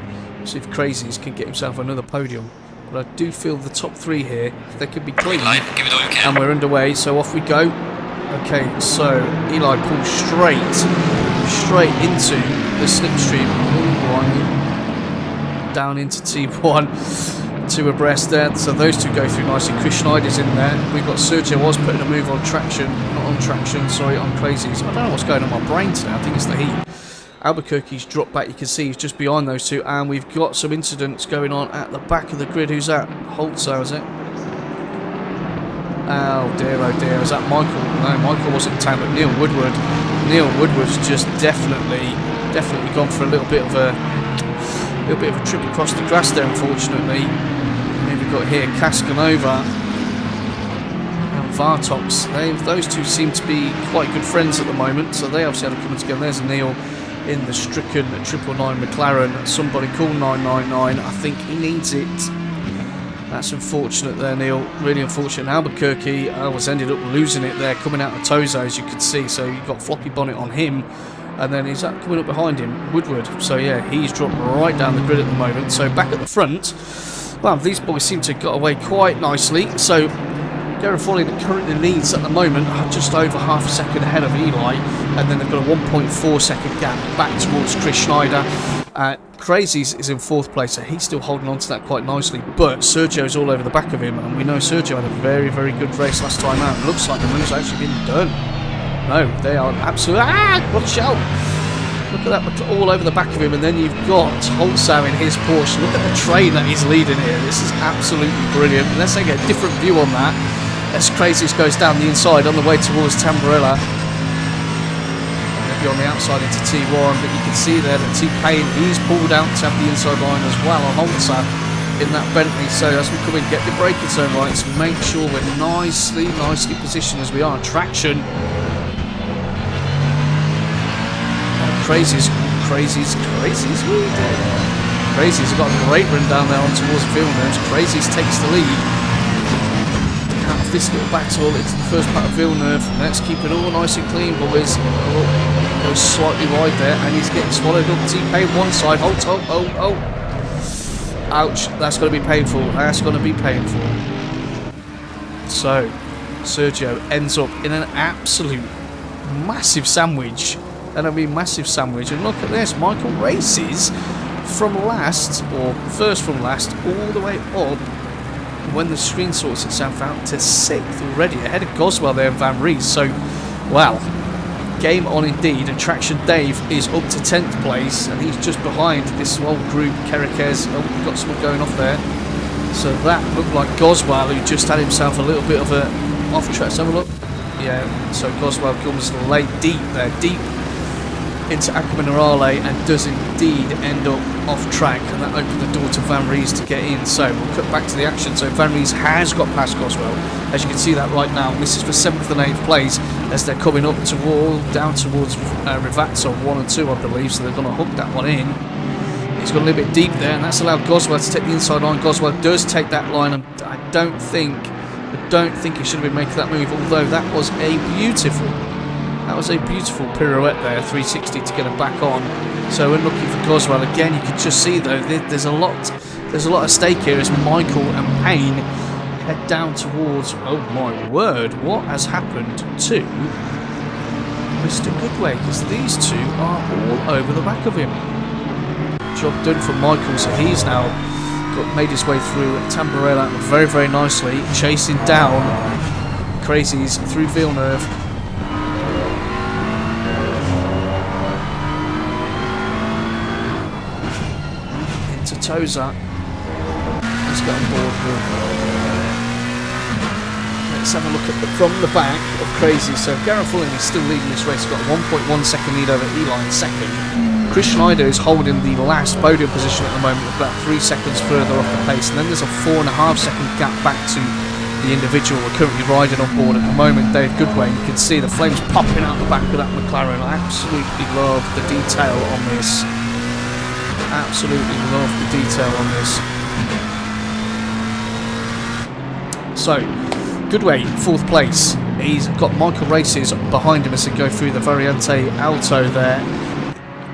See if Crazies can get himself another podium. But I do feel the top 3 here, if they could be clean. Give it all you can. And we're underway, so off we go. Okay, so Eli pulls straight into the slipstream. Down into T1, 2 abreast there. So those 2 go through nicely. Chris Schneider's in there. We've got Sergio was putting a move on Traction, not on Traction, sorry, on Crazies. I don't know what's going on in my brain today, I think it's the heat. Albuquerque's dropped back, you can see he's just behind those 2, and we've got some incidents going on at the back of the grid. Who's that? Holzer, is it? Oh dear, is that Michael? No, Michael wasn't in town, but Neil Woodward. Neil Woodward's just definitely gone for a little bit of a trip across the grass there, unfortunately. And then we've got here Cascanova and Vartox. Those 2 seem to be quite good friends at the moment, so they obviously had to come together. There's Neil in the stricken 999 McLaren. Somebody call 999. I think he needs it. That's unfortunate there, Neil. Really unfortunate. Albuquerque ended up losing it there, coming out of Tozo, as you could see. So you've got floppy bonnet on him. And then is that coming up behind him? Woodward. So yeah, he's dropped right down the grid at the moment. So back at the front, well, these boys seem to have got away quite nicely. So Gareth Follin currently leads at the moment, just over half a second ahead of Eli, and then they've got a 1.4 second gap back towards Chris Schneider. Crazies is in 4th place, so he's still holding on to that quite nicely, but Sergio's all over the back of him, and we know Sergio had a very, very good race last time out. It looks like the move's actually been done. No, they are absolutely... What a shout! Look at that, all over the back of him, and then you've got Holzer in his Porsche. Look at the train that he's leading here. This is absolutely brilliant. Let's take a different view on that. As Crazies goes down the inside on the way towards Tamburella. Maybe on the outside into T1, but you can see there that T-Pain, he's pulled out to have the inside line as well on Holzer in that Bentley. So as we come in, get the braking zone right, so make sure we're nicely positioned as we are. Traction. Crazies. Crazies have got a great run down there on towards Villeneuve. Crazies takes the lead. Out of this little battle into the first part of Villeneuve. Let's keep it all nice and clean, boys. Oh, Goes slightly wide there, and he's getting swallowed up. T-Pain one side. Oh. Ouch. That's going to be painful. That's going to be painful. So, Sergio ends up in an absolute massive sandwich. And I mean massive sandwich. And look at this. Michael races from last, or first from last, all the way up, when the screen sorts itself out, to 6th already, ahead of Goswell there and Van Rees. So, wow. Game on indeed, and Traction Dave is up to 10th place, and he's just behind this whole group. Kerekes, oh, we've got something going off there. So that looked like Goswell, who just had himself a little bit of a off track. Let's have a look. Yeah, so Goswell comes late, deep into Aquaminerale, and does indeed end up off track, and that opened the door to Van Rees to get in. So we'll cut back to the action. So Van Rees has got past Goswell, as you can see that right now. This is for 7th and 8th place, as they're coming up down towards Rivazzo 1 and 2, I believe. So they're going to hook that one in. He's got a little bit deep there, and that's allowed Goswell to take the inside line. Goswell does take that line, and I don't think he should have been making that move. Although that was a beautiful pirouette there, 360 to get him back on. So we're looking for Goswell again. You can just see though there's a lot at stake here as Michael and Payne head down towards. Oh my word! What has happened to Mr. Goodway? Because these two are all over the back of him. Job done for Michael. So he's now made his way through Tamburello very, very nicely, chasing down Crazies through Villeneuve. Into Toza. Let's get on board with. Let's have a look at from the back of Crazy. So Gareth Fulling is still leading this race. He's got a 1.1 second lead over Eli in second. Chris Schneider is holding the last podium position at the moment, about 3 seconds further off the pace, and then there's a 4.5 second gap back to the individual we're currently riding on board at the moment, Dave Goodway. You can see the flames popping out the back of that McLaren. I absolutely love the detail on this. Absolutely love the detail on this. So, Goodway, 4th place. He's got Michael Races behind him as they go through the Variante Alto there.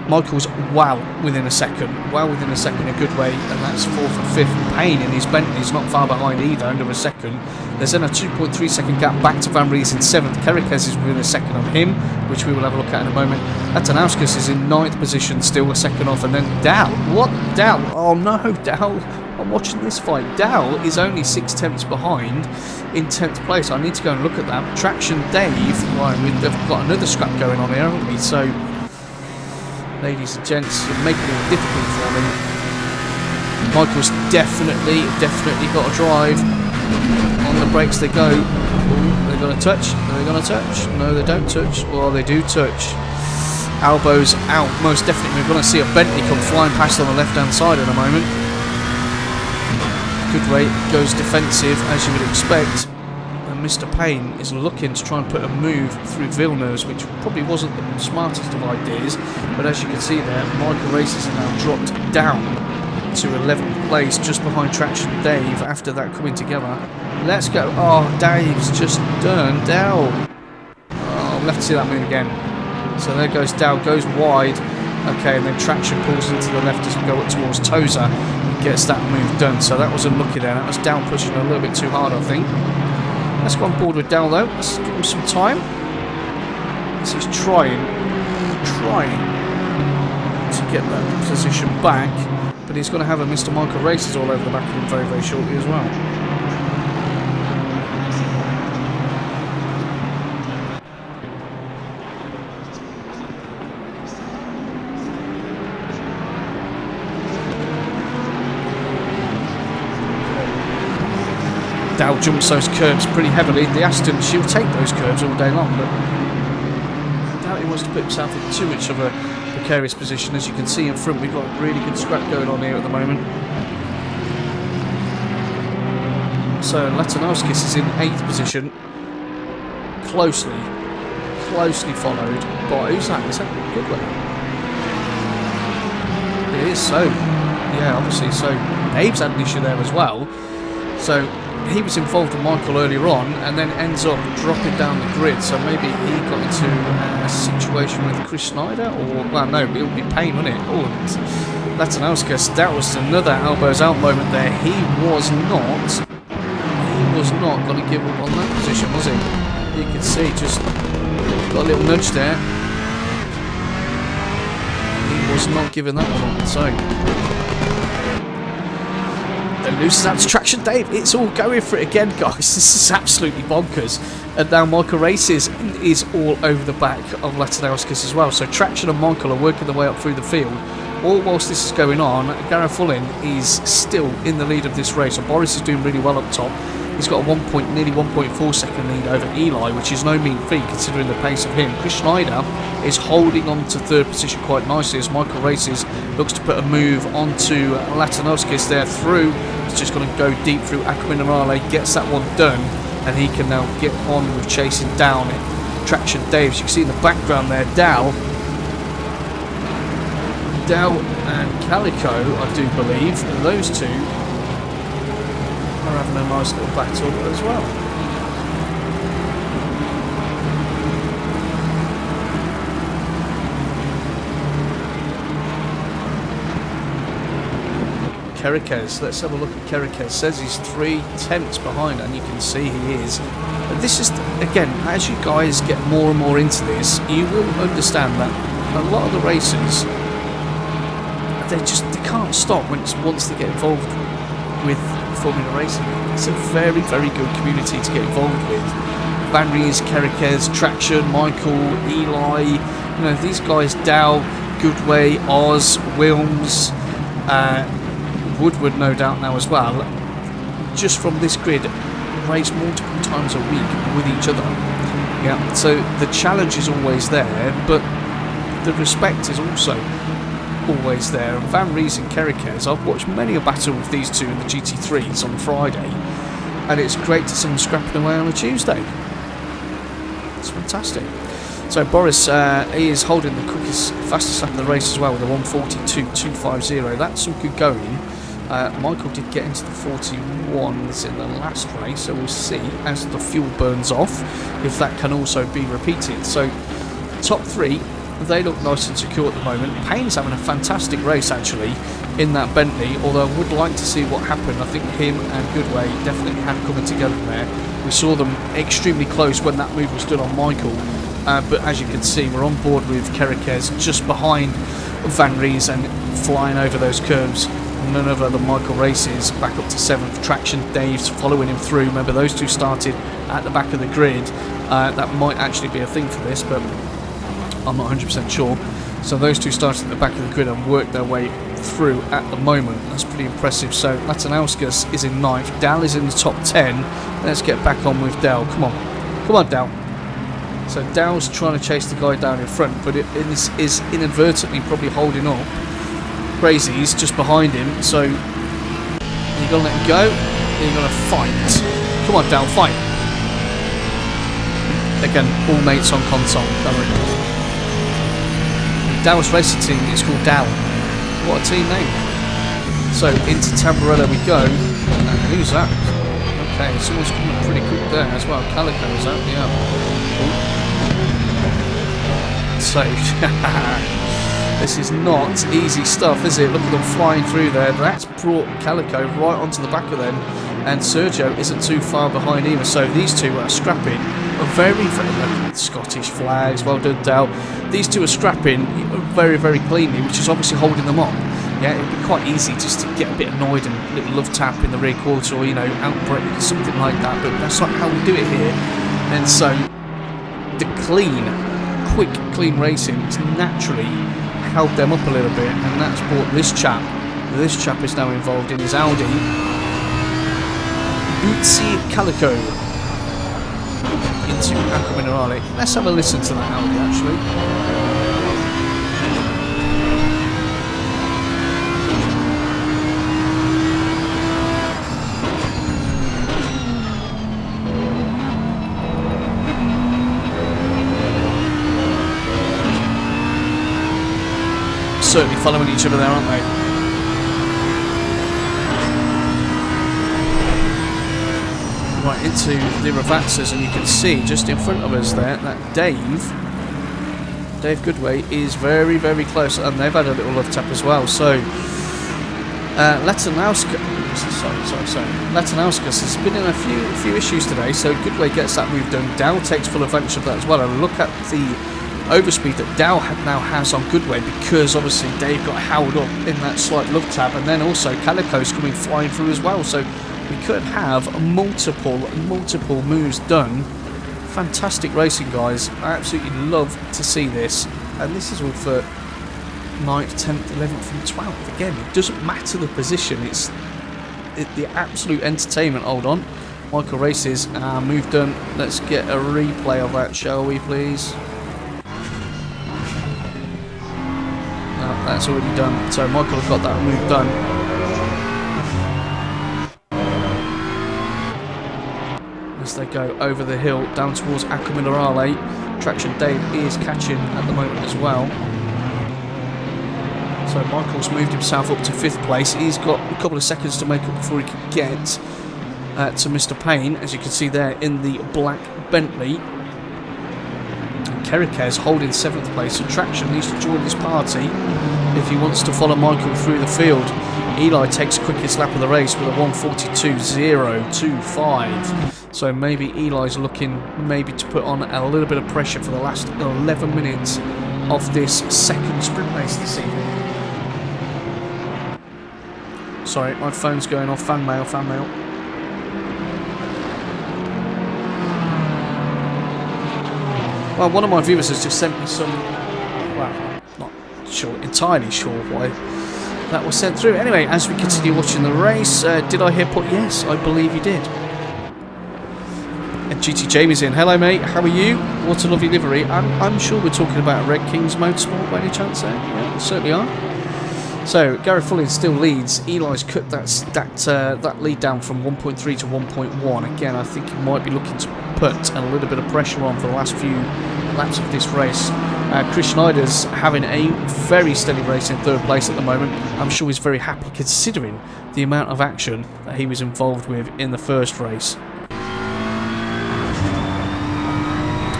Michael's well within a second of Goodway, and that's 4th and 5th. Payne in his Bentley's not far behind either, under a second. There's then a 2.3 second gap back to Van Rees in 7th. Kerekes is within a second of him, which we will have a look at in a moment. Atanauskas is in 9th position, still a second off, and then Dow. What? Dow? Oh no, Dow. I'm watching this fight. Dow is only 6 tenths behind in 10th place. I need to go and look at that. Traction Dave, right, we've got another scrap going on here, haven't we? So, ladies and gents, you're making it difficult for me. Michael's definitely got a drive. On the brakes they go. Ooh, they're going to touch. Are they going to touch? No, they don't touch. Well, they do touch. Elbows out, most definitely. We're going to see a Bentley come flying past on the left-hand side in a moment. Goodway goes defensive, as you would expect. And Mr. Payne is looking to try and put a move through Villeneuve, which probably wasn't the smartest of ideas. But as you can see there, Michael Races has now dropped down to 11th place, just behind Traction Dave after that coming together. Let's go. Oh, Dave's just done. Dow. Oh, we'll have to see that move again. So there goes Dow, goes wide. Okay, and then Traction pulls into the left as we go up towards Toza and gets that move done. So that was unlucky there. That was Dow pushing a little bit too hard, I think. Let's go on board with Dow though. Let's give him some time. As he's trying to get that position back. But he's going to have a Mr. Michael Races all over the back of him very, very shortly as well. Dow jumps those curbs pretty heavily. The Aston, she'll take those curbs all day long, but I doubt he wants to put himself in too much of a precarious position. As you can see in front, we've got a really good scrap going on here at the moment. So Latanowskis is in 8th position, closely followed by, who's that? Is that Goodway? It is. So yeah, obviously. So Dave's had an issue there as well. So he was involved with Michael earlier on and then ends up dropping down the grid, so maybe he got into a situation with Chris Schneider, or, well, no, it would be Payne, wouldn't it? Oh, and Latanauskas, that was another elbows out moment there. He was not going to give up on that position, was he? You can see, just got a little nudge there. He was not giving that one up, so... loses out to Traction Dave. It's all going for it again, guys. This is absolutely bonkers. And now Michael Races is all over the back of Latanauskas as well. So Traction and Michael are working their way up through the field. All whilst this is going on, Gareth Fullin is still in the lead of this race. And Boris is doing really well up top. He's got a nearly 1.4 second lead over Eli, which is no mean feat considering the pace of him. Chris Schneider is holding on to third position quite nicely as Michael Races looks to put a move onto Latanauskas there through. He's just going to go deep through Aqua Minerale, gets that one done, and he can now get on with chasing down Traction Dave. As you can see in the background there, Dow and Calico, I do believe, those two are having a nice little battle as well. Kerikez, let's have a look at Kerikez. Says he's 3/10 behind, and you can see he is. And this is, again, as you guys get more and more into this, you will understand that a lot of the racers, they can't stop once they get involved with Formula Racing. It's a very, very good community to get involved with. Van Ries, Kerikez, Traction, Michael, Eli, you know, these guys, Dow, Goodway, Oz, Wilms, Woodward no doubt now as well, just from this grid, race multiple times a week with each other. Yeah, so the challenge is always there, but the respect is also always there. And Van Ries and Kerikez, I've watched many a battle with these two in the GT3s on Friday, and it's great to see them scrapping away on a Tuesday. It's fantastic. So Boris he is holding the quickest, fastest lap of the race as well with a 1:42.250. That's some good going. Michael did get into the 41s in the last race, so we'll see as the fuel burns off if that can also be repeated. So top three, they look nice and secure at the moment. Payne's having a fantastic race actually in that Bentley, although I would like to see what happened. I think him and Goodway definitely had coming together there. We saw them extremely close when that move was done on Michael, but as you can see, we're on board with Kerikez just behind Van Ries and flying over those curves. None other than Michael Races back up to 7th. Traction Dave's following him through. Remember, those two started at the back of the grid. That might actually be a thing for this, but I'm not 100% sure. So those two started at the back of the grid and worked their way through at the moment. That's pretty impressive. So Latanauskas is in 9th. Dal is in the top 10. Let's get back on with Dal. Come on Dal. So Dal's trying to chase the guy down in front, but it is inadvertently probably holding up Crazy's just behind him. So you're going to let him go, you're going to fight. Come on Dal, fight. Again, all mates on console. Dal's racing team is called Dal. What a team name. So into Tamburello we go. And who's that? Okay, someone's coming up pretty quick there as well. Calico's out, yeah. So this is not easy stuff, is it? Look at them flying through there. That's brought Calico right onto the back of them, and Sergio isn't too far behind either. So these two are scrapping a very, very Scottish flags. Well done, Dal. These two are scrapping very, very cleanly, which is obviously holding them up. Yeah, it'd be quite easy just to get a bit annoyed and a little love tap in the rear quarter, or, you know, outbreak, something like that. But that's not how we do it here. And so the quick, clean racing has naturally held them up a little bit, and that's brought this chap. This chap is now involved in his Audi. Bootsy Calico into Aqua Minerale. Let's have a listen to that Audi actually. Certainly following each other there, aren't they? right into the Ravazzas, and you can see just in front of us there that Dave Goodway is very, very close, and they've had a little love tap as well. So Letanauskas has been in a few issues today, so Goodway gets that move done. Dow takes full advantage of that as well, and look at the overspeed that Dow now has on Goodway, because obviously Dave got held up in that slight love tap, and then also Calico's coming flying through as well, so we could have multiple moves done. Fantastic racing, guys. I absolutely love to see this, and this is all for 9th, 10th, 11th and 12th. Again, it doesn't matter the position, it's the absolute entertainment. Hold on, Michael races, move done. Let's get a replay of that, shall we please? No, that's already done, so Michael got that move done. As they go over the hill down towards Acqua Minerale, Traction Dave is catching at the moment as well. So Michael's moved himself up to 5th place. He's got a couple of seconds to make up before he can get to Mr. Payne, as you can see there in the black Bentley. And Kerikez holding 7th place, so Traction needs to join this party if he wants to follow Michael through the field. Eli takes quickest lap of the race with a 1:42.025. So maybe Eli's looking maybe to put on a little bit of pressure for the last 11 minutes of this second sprint race this evening. Sorry, my phone's going off. Fan mail. Well, one of my viewers has just sent me some... Well, not entirely sure why that was sent through. Anyway, as we continue watching the race, did I hear put? Yes, I believe you did. And GT Jamie's in. Hello, mate. How are you? What a lovely livery. I'm sure we're talking about Red Kings Motorsport by any chance there. Yeah, we certainly are. So Gareth Fullin still leads. Eli's cut that lead down from 1.3 to 1.1. Again, I think he might be looking to put a little bit of pressure on for the last few laps of this race. Chris Schneider's having a very steady race in 3rd place at the moment. I'm sure he's very happy considering the amount of action that he was involved with in the first race.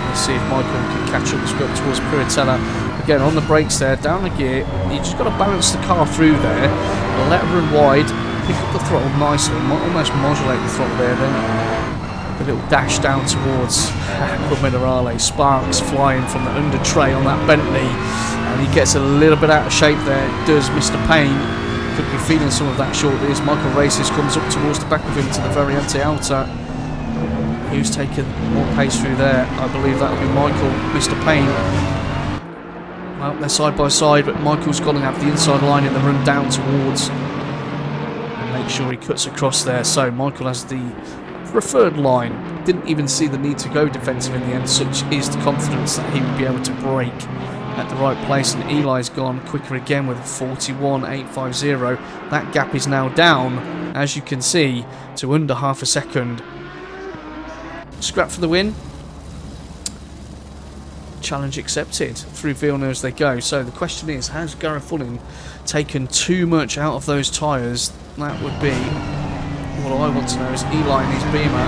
Let's see if Michael can catch up as we go towards Piratella. Again, on the brakes there, down the gear. You just got to balance the car through there. Let her run wide, pick up the throttle nicely, almost modulate the throttle there, then a little dash down towards Acqua Minerale. Sparks flying from the under tray on that Bentley, and he gets a little bit out of shape there. Does Mr. Payne. Could be feeling some of that shortly as Michael races, comes up towards the back of him to the very anti-outer. Who's taken more pace through there? I believe that'll be Michael. Mr. Payne. Well, they're side by side, but Michael's got to have the inside line in the run down towards, and make sure he cuts across there. So Michael has the preferred line. Didn't even see the need to go defensive in the end. Such is the confidence that he would be able to brake at the right place. And Eli's gone quicker again with a 41.850. That gap is now down, as you can see, to under half a second. Scrap for the win. Challenge accepted. Through Villeneuve as they go. So the question is, has Gareth Fullin taken too much out of those tyres? That would be what I want to know. Is Eli and his Beamer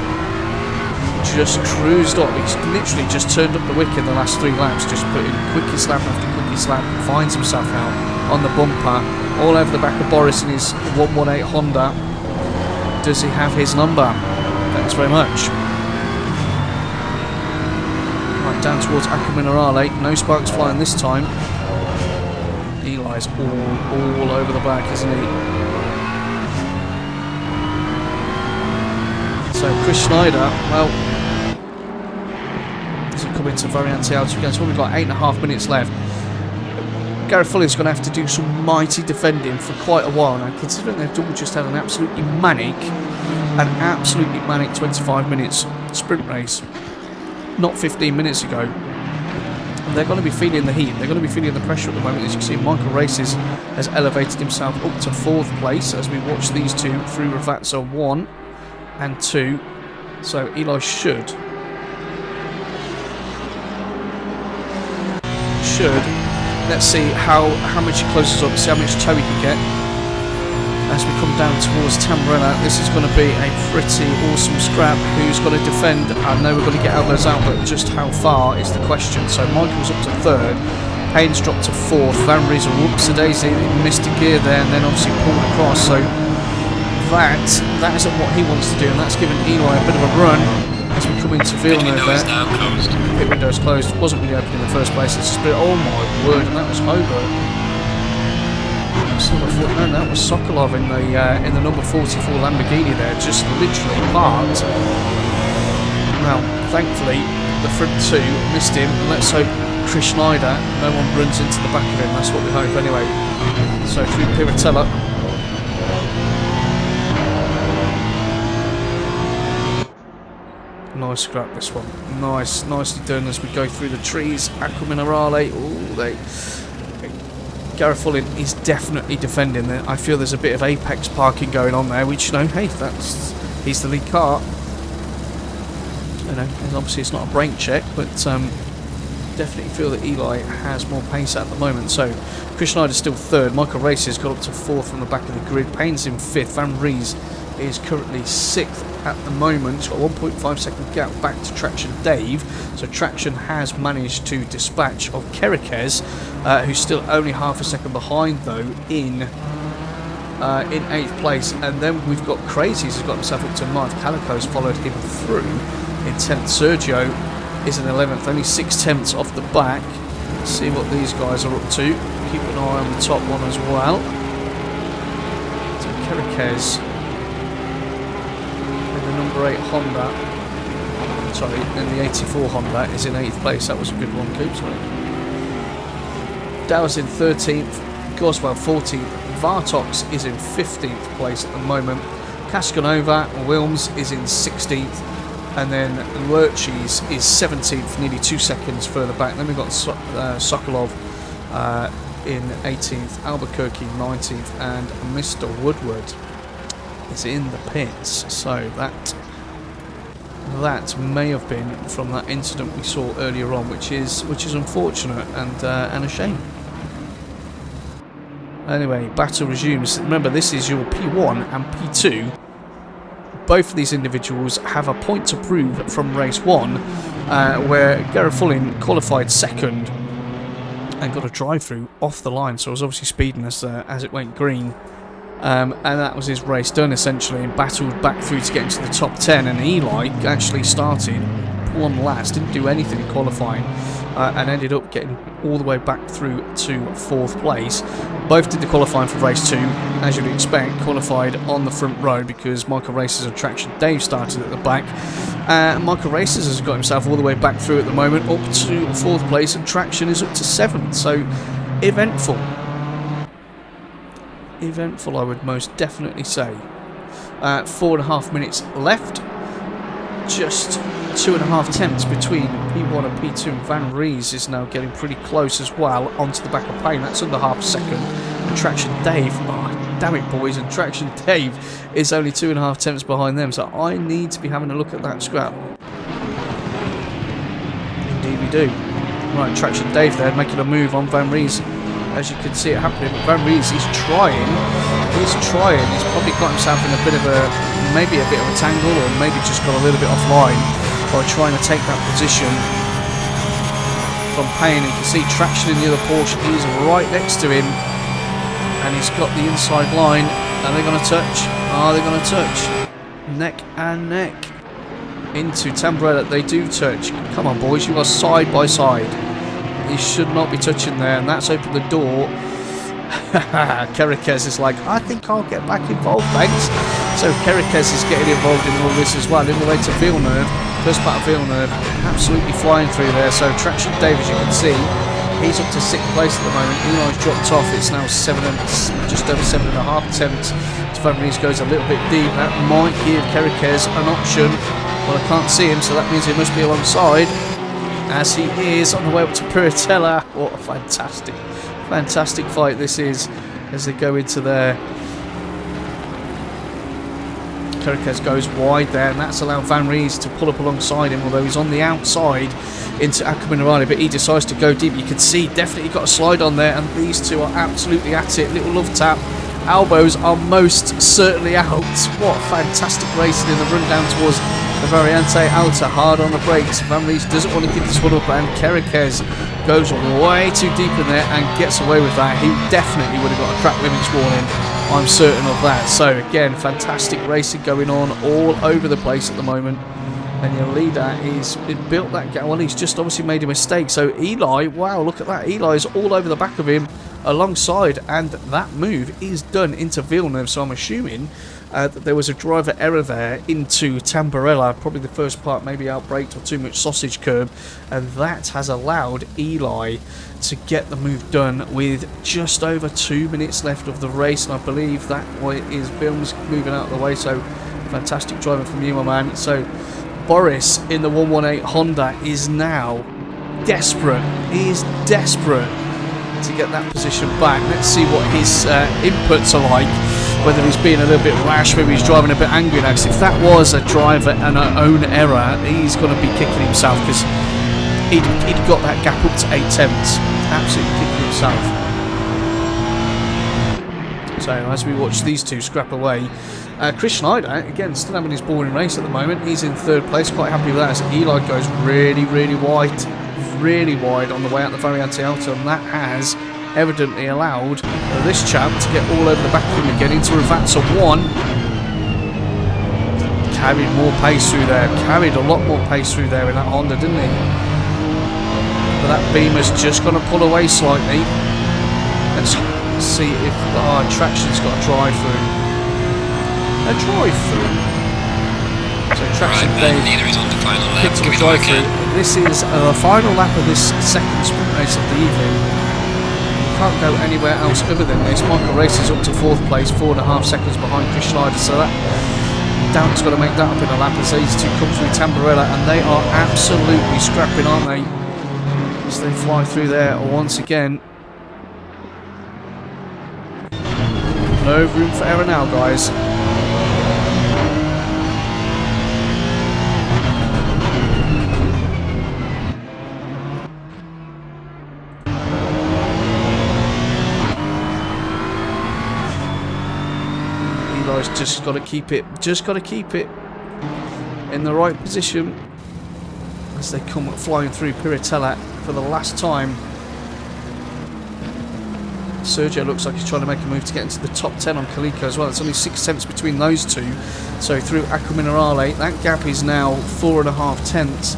just cruised up? He's literally just turned up the wick in the last 3 laps, just put in quickest lap after quickest lap, finds himself out on the bumper, all over the back of Boris in his 118 Honda. Does he have his number? Thanks very much. Down towards Acqua Minerale. No sparks flying this time. Eli's all over the back, isn't he? So Chris Schneider, well, to come into very anti-outer again. So we've got 8.5 minutes left. Gareth Fullin's going to have to do some mighty defending for quite a while now, considering they've all just had an absolutely manic 25 minutes sprint race. Not 15 minutes ago. And they're going to be feeling the heat. They're going to be feeling the pressure at the moment. As you can see, Michael Races has elevated himself up to 4th place as we watch these two through Ravazza 1 and 2. So Eli should. Let's see how much he closes up. See how much tow he can get. as we come down towards Tamburella. This is going to be a pretty awesome scrap. Who's going to defend? I know we're going to get Albers out, but just how far is the question. So Michael's up to 3rd, Payne's dropped to 4th, Van Ries and whoops-a-daisy, missed a gear there and then obviously pulled across. So that isn't what he wants to do, and that's given Eli a bit of a run as we come into Villeneuve there. Pit window is now closed. Pit window is closed. It wasn't really open in the first place. It's just been, oh my word, and that was Hobo. No, that was Sokolov in the number 44 Lamborghini there, just literally parked. Now, thankfully, the front 2 missed him, and let's hope Chris Schneider, no one runs into the back of him. That's what we hope anyway. So through Piratella. Nice scrap, this one. Nicely done as we go through the trees. Aqua Minerale. Garofulin is definitely defending there. I feel there's a bit of apex parking going on there, which, you know, hey, he's the lead car. You know, and obviously it's not a brake check, but definitely feel that Eli has more pace at the moment. So Chris Schneider's still 3rd. Michael Races got up to 4th from the back of the grid. Payne's in 5th. Van Ries is currently 6th at the moment. It's got a 1.5 second gap back to Traction Dave. So Traction has managed to dispatch of Kerekes, who's still only half a second behind though in 8th place. And then we've got Crazies who's got himself up to 9th. Calico's followed him through in 10th. Sergio is in 11th, only 6/10ths off the back. Let's see what these guys are up to. Keep an eye on the top one as well. So Kerekes in the number 8 Honda, sorry, in the 84 Honda is in 8th place. That was a good one, Coops, wasn't it? Dow's in 13th, Goswell 14th, Vartox is in 15th place at the moment. Cascanova Wilms is in 16th. And then Lurchies is 17th, nearly 2 seconds further back. Then we've got Sokolov in 18th, Albuquerque 19th, and Mr. Woodward is in the pits. So that may have been from that incident we saw earlier on, which is unfortunate and a shame. Anyway, battle resumes. Remember, this is your P1 and P2. Both of these individuals have a point to prove from race 1, where Garofulin qualified 2nd and got a drive-through off the line, so it was obviously speeding as it went green. And that was his race done essentially, and battled back through to get into the top 10. And Eli actually started one last, didn't do anything in qualifying, and ended up getting all the way back through to 4th place. Both did the qualifying for race 2, as you'd expect, qualified on the front row because Michael Races and Traction Dave started at the back. Michael Races has got himself all the way back through at the moment, up to 4th place, and Traction is up to 7th. So eventful. Eventful, I would most definitely say. 4.5 minutes left. Just 2.5 tenths between P1 and P2, and Van Ries is now getting pretty close as well onto the back of Payne. That's under half a second. And Traction Dave, oh, damn it boys, and Traction Dave is only 2.5 tenths behind them. So I need to be having a look at that scrap. Indeed we do. Right, Traction Dave there making a move on Van Ries. As you can see it happening, but Van Ries, he's trying. He's probably got himself in a bit of a, maybe a bit of a tangle, or maybe just got a little bit offline by trying to take that position from Payne. And you can see Traction in the other Porsche, he's right next to him, and he's got the inside line. Are they going to touch? Are they going to touch? Neck and neck into Tamburella. They do touch. Come on boys, you are side by side. He should not be touching there, and that's opened the door. Kerekes is like, I think I'll get back involved, thanks. So Kerekes is getting involved in all this as well, in the way to Villeneuve. First part of Villeneuve, absolutely flying through there. So Traction Dave, as you can see, he's up to 6th place at the moment. Eli's dropped off. It's now just over 7.5 attempts. Van Ries goes a little bit deep. That might give Kerekes an option. Well, I can't see him, so that means he must be alongside. As he is on the way up to Piratella. What a fantastic fight this is as they go into there. Kerekes goes wide there, and that's allowed Van Ries to pull up alongside him, although he's on the outside into Aqua Minerale, but he decides to go deep. You can see definitely got a slide on there, and these two are absolutely at it. Little love tap elbows are most certainly out. What fantastic racing in the run down towards the Variante Alta, hard on the brakes. Van Ries doesn't want to give this one up, and Kerriquez goes way too deep in there and gets away with that. He definitely would have got a track limits warning, I'm certain of that. So again, fantastic racing going on all over the place at the moment. And your leader is built that gap. Well, he's just obviously made a mistake. So Eli, wow, look at that. Eli is all over the back of him alongside, and that move is done into Villeneuve. So I'm assuming that there was a driver error there into Tamburella. Probably the first part maybe outbraked or too much sausage curb, and that has allowed Eli to get the move done with just over 2 minutes left of the race. And I believe that way is Villeneuve moving out of the way. So fantastic driving from you, my man. So Boris in the 118 Honda is now desperate. He is desperate to get that position back. Let's see what his inputs are like, whether he's being a little bit rash, maybe he's driving a bit angry now. Because if that was a driver and an own error, he's going to be kicking himself, because he'd got that gap up to 8 tenths. Absolutely kicking himself. So as we watch these two scrap away, Chris Schneider, again, still having his boring race at the moment. He's in third place, quite happy with that. As Eli goes really wide on the way out the Variante Alta, and that has evidently allowed this chap to get all over the back of him again into Ravazza 1. Carried more pace through there, carried a lot more pace through there in that Honda, didn't he? But that Beamer's just going to pull away slightly. Let's see if Traction's got a drive through. A drive-through. So Traction Dave picks up a drive-through. This is the final lap of this second sprint race of the evening. You can't go anywhere else other than this. Michael Race is up to 4th place, 4.5 seconds behind Chris Schneider. So that Down's got to make that up in a lap as these two come through Tamburella, and they are absolutely scrapping, aren't they? As they fly through there once again. No room for error now, guys. Just got to keep it in the right position as they come flying through Piratella for the last time. Sergio looks like he's trying to make a move to get into the top 10 on Calico as well. It's only 6 tenths between those two. So through Acqua Minerale, that gap is now 4.5 tenths.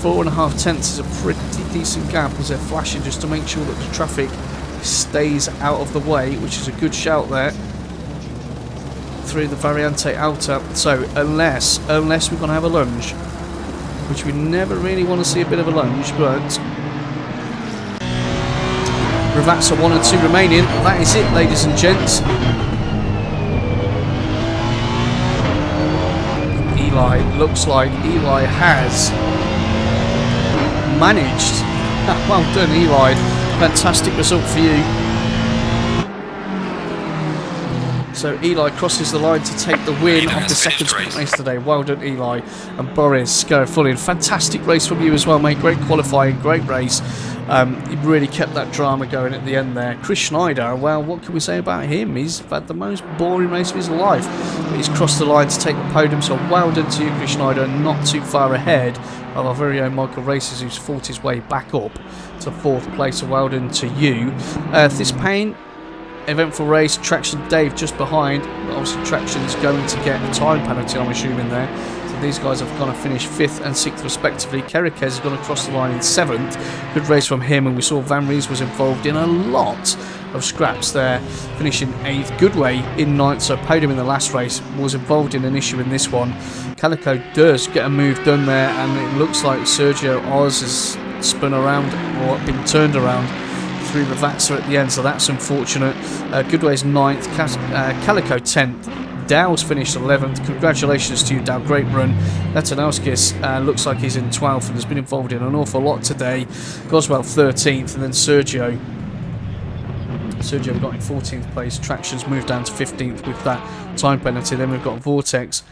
4.5 tenths is a pretty decent gap as they're flashing just to make sure that the traffic stays out of the way, which is a good shout there. Through the Variante Alta. So unless we're going to have a lunge, which we never really want to see a bit of a lunge, but Ravazza 1 and 2 remaining. That is it, ladies and gents. Eli, looks like Eli has managed. Well done, Eli. Fantastic result for you. So Eli crosses the line to take the win of the second sprint race today. Well done, Eli. And Boris go full in. Fantastic race from you as well, mate. Great qualifying, great race. He really kept that drama going at the end there. Chris Schneider, well, what can we say about him? He's had the most boring race of his life. But he's crossed the line to take the podium, so well done to you, Chris Schneider. Not too far ahead of our very own Michael Races, who's fought his way back up to 4th place. So well done to you. This Payne, eventful race. Traction Dave just behind, but obviously Traction's going to get a time penalty, I'm assuming there. So these guys have gone to finish 5th and 6th respectively. Kerriquez has gone across the line in 7th. Good race from him, and we saw Van Ries was involved in a lot of scraps there, finishing 8th. Goodway in 9th, so podium in the last race, was involved in an issue in this one. Calico does get a move done there, and it looks like Sergio Oz has spun around or been turned around through the Vatsa at the end, so that's unfortunate. Goodway's 9th, Calico 10th, Dow's finished 11th. Congratulations to you, Dow, great run. Latanowskis looks like he's in 12th and has been involved in an awful lot today. Goswell 13th, and then Sergio got in 14th place. Traction's moved down to 15th with that time penalty. Then we've got Vortex,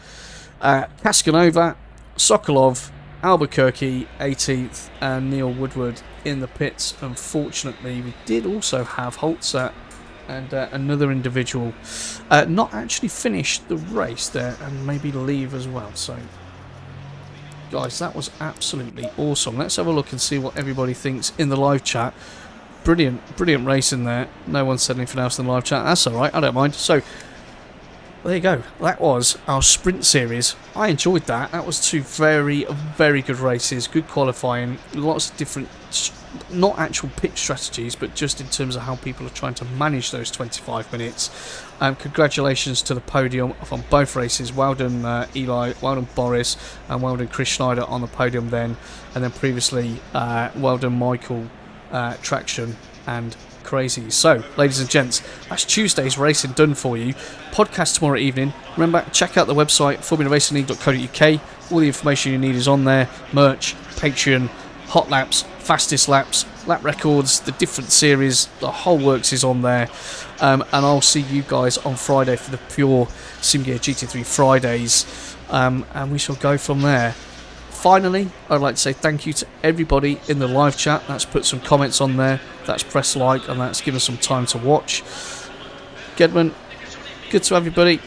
Kaskanova, Sokolov, Albuquerque 18th, and Neil Woodward in the pits. Unfortunately, we did also have Holzer and another individual not actually finished the race there and maybe leave as well. So, guys, that was absolutely awesome. Let's have a look and see what everybody thinks in the live chat. Brilliant race in there. No one said anything else in the live chat. That's alright, I don't mind. So, there you go. That was our sprint series. I enjoyed that. That was two very good races. Good qualifying. Lots of different, not actual pitch strategies, but just in terms of how people are trying to manage those 25 minutes. Congratulations to the podium on both races. Well done, Eli. Well done, Boris. And well done, Chris Schneider on the podium then. And then previously, well done, Michael, Traction, and Crazy. So, ladies and gents, that's Tuesday's racing done for you. Podcast tomorrow evening. Remember, check out the website, formularacinglleague.co.uk. All the information you need is on there. Merch, Patreon, hot laps, fastest laps, lap records, the different series, the whole works is on there. And I'll see you guys on Friday for the pure SimGear GT3 Fridays. And we shall go from there. Finally, I'd like to say thank you to everybody in the live chat. That's put some comments on there, that's pressed like, and that's given some time to watch. Gedman, good to have you, buddy.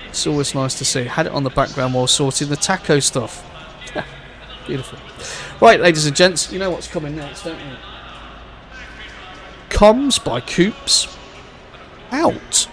It's always nice to see. Had it on the background while sorting the taco stuff. Beautiful. Right, ladies and gents, you know what's coming next, don't you? COMMS by COOPS. Out.